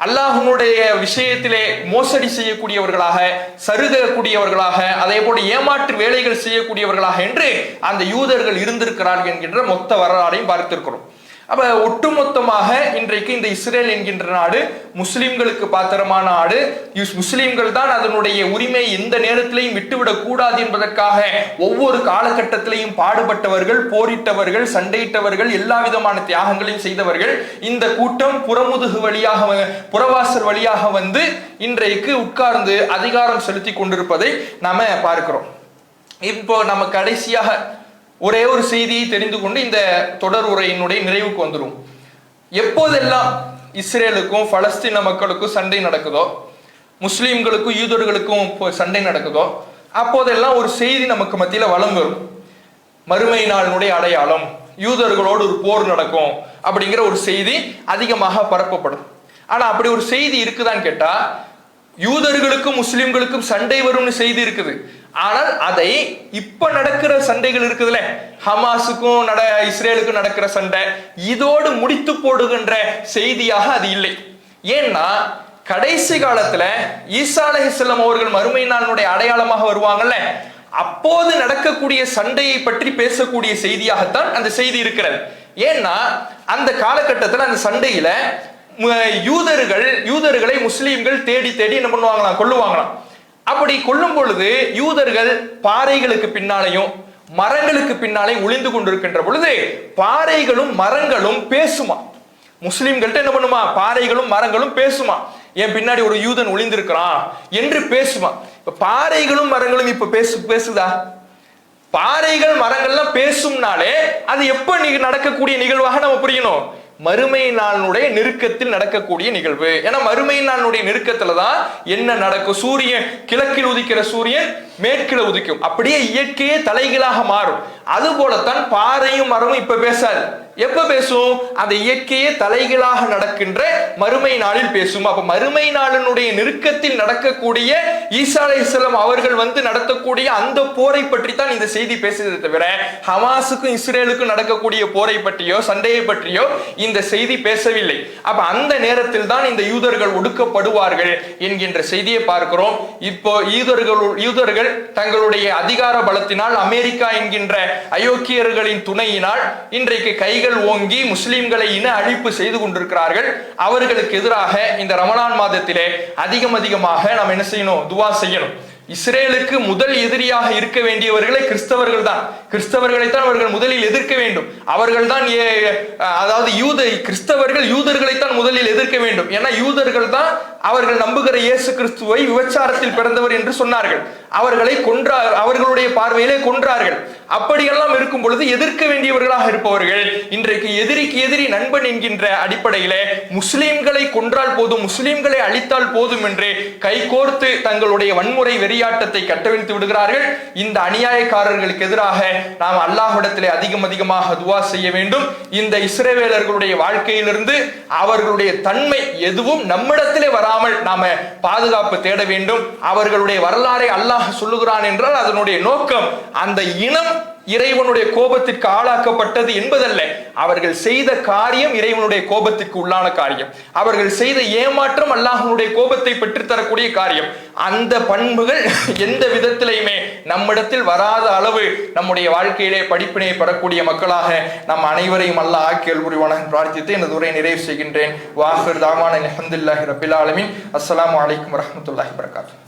அல்லாஹ்வுடைய விஷயத்திலே மோசடி செய்யக்கூடியவர்களாக, சருகக்கூடியவர்களாக, அதே போல ஏமாற்று வேலைகள் செய்யக்கூடியவர்களாக என்று அந்த யூதர்கள் இருந்திருக்கிறார்கள் என்கின்ற மொத்த வரலாறையும் பார்த்திருக்கிறோம். அப்ப ஒட்டுமொத்தமாக இன்றைக்கு இந்த இஸ்ரேல் என்கின்ற நாடு முஸ்லிம்களுக்கு பாத்திரமான நாடு. முஸ்லிம்கள் தான் அதனுடைய உரிமை எந்த நேரத்திலையும் விட்டுவிடக் கூடாது என்பதற்காக ஒவ்வொரு காலகட்டத்திலையும் பாடுபட்டவர்கள், போரிட்டவர்கள், சண்டையிட்டவர்கள், எல்லா விதமான தியாகங்களையும் செய்தவர்கள். இந்த கூட்டம் புறமுதுகு வழியாக, புறவாசல் வழியாக வந்து இன்றைக்கு உட்கார்ந்து அதிகாரம் செலுத்தி கொண்டிருப்பதை நாம பார்க்கிறோம். இப்போ நம்ம கடைசியாக ஒரே ஒரு செய்தியை தெரிந்து கொண்டு இந்த தொடர் உரையினுடைய நிறைவுக்கு வந்துடும். எப்போதெல்லாம் இஸ்ரேலுக்கும் பலஸ்தீன மக்களுக்கும் சண்டை நடக்குதோ, முஸ்லிம்களுக்கும் யூதர்களுக்கும் சண்டை நடக்குதோ, அப்போதெல்லாம் ஒரு செய்தி நமக்கு மத்தியில வலம் வரும். மறுமை நாளினுடைய அடையாளம், யூதர்களோடு ஒரு போர் நடக்கும் அப்படிங்கிற ஒரு செய்தி அதிகமாக பரப்பப்படும். ஆனா அப்படி ஒரு செய்தி இருக்குதான்னு கேட்டா, யூதர்களுக்கும் முஸ்லிம்களுக்கும் சண்டை வரும்னு செய்தி இருக்குது. ஆனால் அதை இப்ப நடக்கிற சண்டைகள் இருக்குதுல்ல, ஹமாஸுக்கும் இஸ்ரேலுக்கும் நடக்கிற சண்டை, இதோடு முடித்து போடுகின்ற செய்தியாக அது இல்லை. ஏன்னா கடைசி காலத்துல ஈசா அலைஹிஸ்ஸலாம் அவர்கள் மறுமை நாளினுடைய அடையாளமாக வருவாங்கல்ல, அப்போது நடக்கக்கூடிய சண்டையை பற்றி பேசக்கூடிய செய்தியாகத்தான் அந்த செய்தி இருக்கிறது. ஏன்னா அந்த காலகட்டத்தில் அந்த சண்டையில யூதர்களை முஸ்லீம்கள் தேடி தேடி என்ன பண்ணுவாங்களாம், கொல்லுவாங்களாம். அப்படி கொல்லும் பொழுது யூதர்கள் பாறைகளுக்கு பின்னாலையும் மரங்களுக்கு பின்னாலே ஒளிந்து கொண்டிருக்கின்ற பொழுது பாறைகளும் மரங்களும் பேசுமா. முஸ்லிம்கள்ட்ட என்ன பண்ணுமா, பாறைகளும் மரங்களும் பேசுமா, என் பின்னாடி ஒரு யூதன் ஒளிந்திருக்கிறான் என்று பேசுமா. இப்ப பாறைகளும் மரங்களும் இப்ப பேசுதா? பாறைகள் மரங்கள்லாம் பேசும்னாலே அது எப்ப நடக்கக்கூடிய நிகழ்வாக நம்ம புரியணும், மறுமை நாளுடைய நெருக்கத்தில் நடக்கக்கூடிய நிகழ்வு. ஏன்னா மறுமை நாளுடைய நெருக்கத்துல தான் என்ன நடக்கும், சூரியன் கிழக்கில் உதிக்கிற சூரியன் மேற்கில உதிக்கும், அப்படியே இயற்கையே தலைகளாக மாறும். அது போலத்தான் பாறையும் மரமும் இப்ப பேசாது. எப்ப பேசும், அந்த இயற்கையே தலைகளாக நடக்கின்ற மறுமை நாளில் பேசும். அப்ப மறுமை நாளினுடைய நெருக்கத்தில் நடக்கக்கூடிய ஈசா அலைஹிஸ்ஸலாம் அவர்கள் வந்து நடத்தக்கூடிய அந்த போரை பற்றி தான் இந்த செய்தி பேசுறதை தவிர ஹமாஸுக்கும் இஸ்ரேலுக்கும் நடக்கக்கூடிய போரை பற்றியோ சண்டையை பற்றியோ இந்த செய்தி பேசவில்லை. அப்ப அந்த நேரத்தில் தான் இந்த யூதர்கள் ஒடுக்கப்படுவார்கள் என்கின்ற செய்தியை பார்க்கிறோம். இப்போ யூதர்கள் தங்களுடைய அதிகார பலத்தினால், அமெரிக்கா என்கின்ற அயோக்கியர்களின் துணையினால் இன்றைக்கு கைகள் ஓங்கி முஸ்லிம்களை இன அழிப்பு செய்து கொண்டிருக்கிறார்கள். அவர்களுக்கு எதிராக இந்த ரமலான் மாதத்திலே அதிகமாக நாம் என்ன செய்யணும், துவா செய்யணும். இஸ்ரேலுக்கு முதல் எதிரியாக இருக்க வேண்டியவர்களே கிறிஸ்தவர்கள் தான். கிறிஸ்தவர்களைத்தான் அவர்கள் முதலில் எதிர்க்க வேண்டும். அவர்கள் தான், அதாவது கிறிஸ்தவர்கள் யூதர்களைத்தான் முதலில் எதிர்க்க வேண்டும். ஏன்னா யூதர்கள் தான் அவர்கள் நம்புகிற இயேசு கிறிஸ்துவை விபச்சாரத்தில் பிறந்தவர் என்று சொன்னார்கள். அவர்களை கொன்றார், அவர்களுடைய பார்வையிலே கொன்றார்கள். அப்படியெல்லாம் இருக்கும் பொழுது எதிர்க்க வேண்டியவர்களாக இருப்பவர்கள் இன்றைக்கு எதிரிக்கு எதிரி நண்பன் என்கின்ற அடிப்படையிலே முஸ்லிம்களை கொன்றால் போதும், முஸ்லிம்களை அழித்தால் போதும் என்று கைகோர்த்து தங்களுடைய வன்முறை வெறியாட்டத்தை கட்டவிழ்த்து விடுகிறார்கள். இந்த அநியாயக்காரர்களுக்கு எதிராக நாம் அல்லாஹ்விடத்திலே அதிகமாக துஆ செய்ய வேண்டும். இந்த இஸ்ரவேலர்களுடைய வாழ்க்கையிலிருந்து அவர்களுடைய தன்மை எதுவும் நம்மிடத்திலே வராமல் நாம பாதுகாப்பு தேட வேண்டும். அவர்களுடைய வரலாறை அல்லாஹ் சொல்லுகிறான் என்றால் அதனுடைய நோக்கம் அந்த இனம் இறைவனுடைய கோபத்திற்கு ஆளாக்கப்பட்டது என்பதல்ல. அவர்கள் செய்த காரியம் இறைவனுடைய கோபத்திற்கு உள்ளான காரியம். அவர்கள் செய்த ஏமாற்றம் அல்லாஹ்வுடைய கோபத்தை பெற்றுத்தரக்கூடிய காரியம். அந்த பண்புகள் எந்த விதத்திலையுமே நம்மிடத்தில் வராத அளவு நம்முடைய வாழ்க்கையிலே படிப்பினை பெறக்கூடிய மக்களாக நம் அனைவரையும் அல்லாஹ் ஆக்கியல் புரிவானாக பிரார்த்தித்து எனது உரையை நிறைவு செய்கின்றேன். வாஹிர் தாவான அல்ஹம்துலில்லாஹி ரப்பில் ஆலமீன். அஸ்ஸலாமு அலைக்கும் வரஹ்மத்துல்லாஹி வபரகாத்துஹு.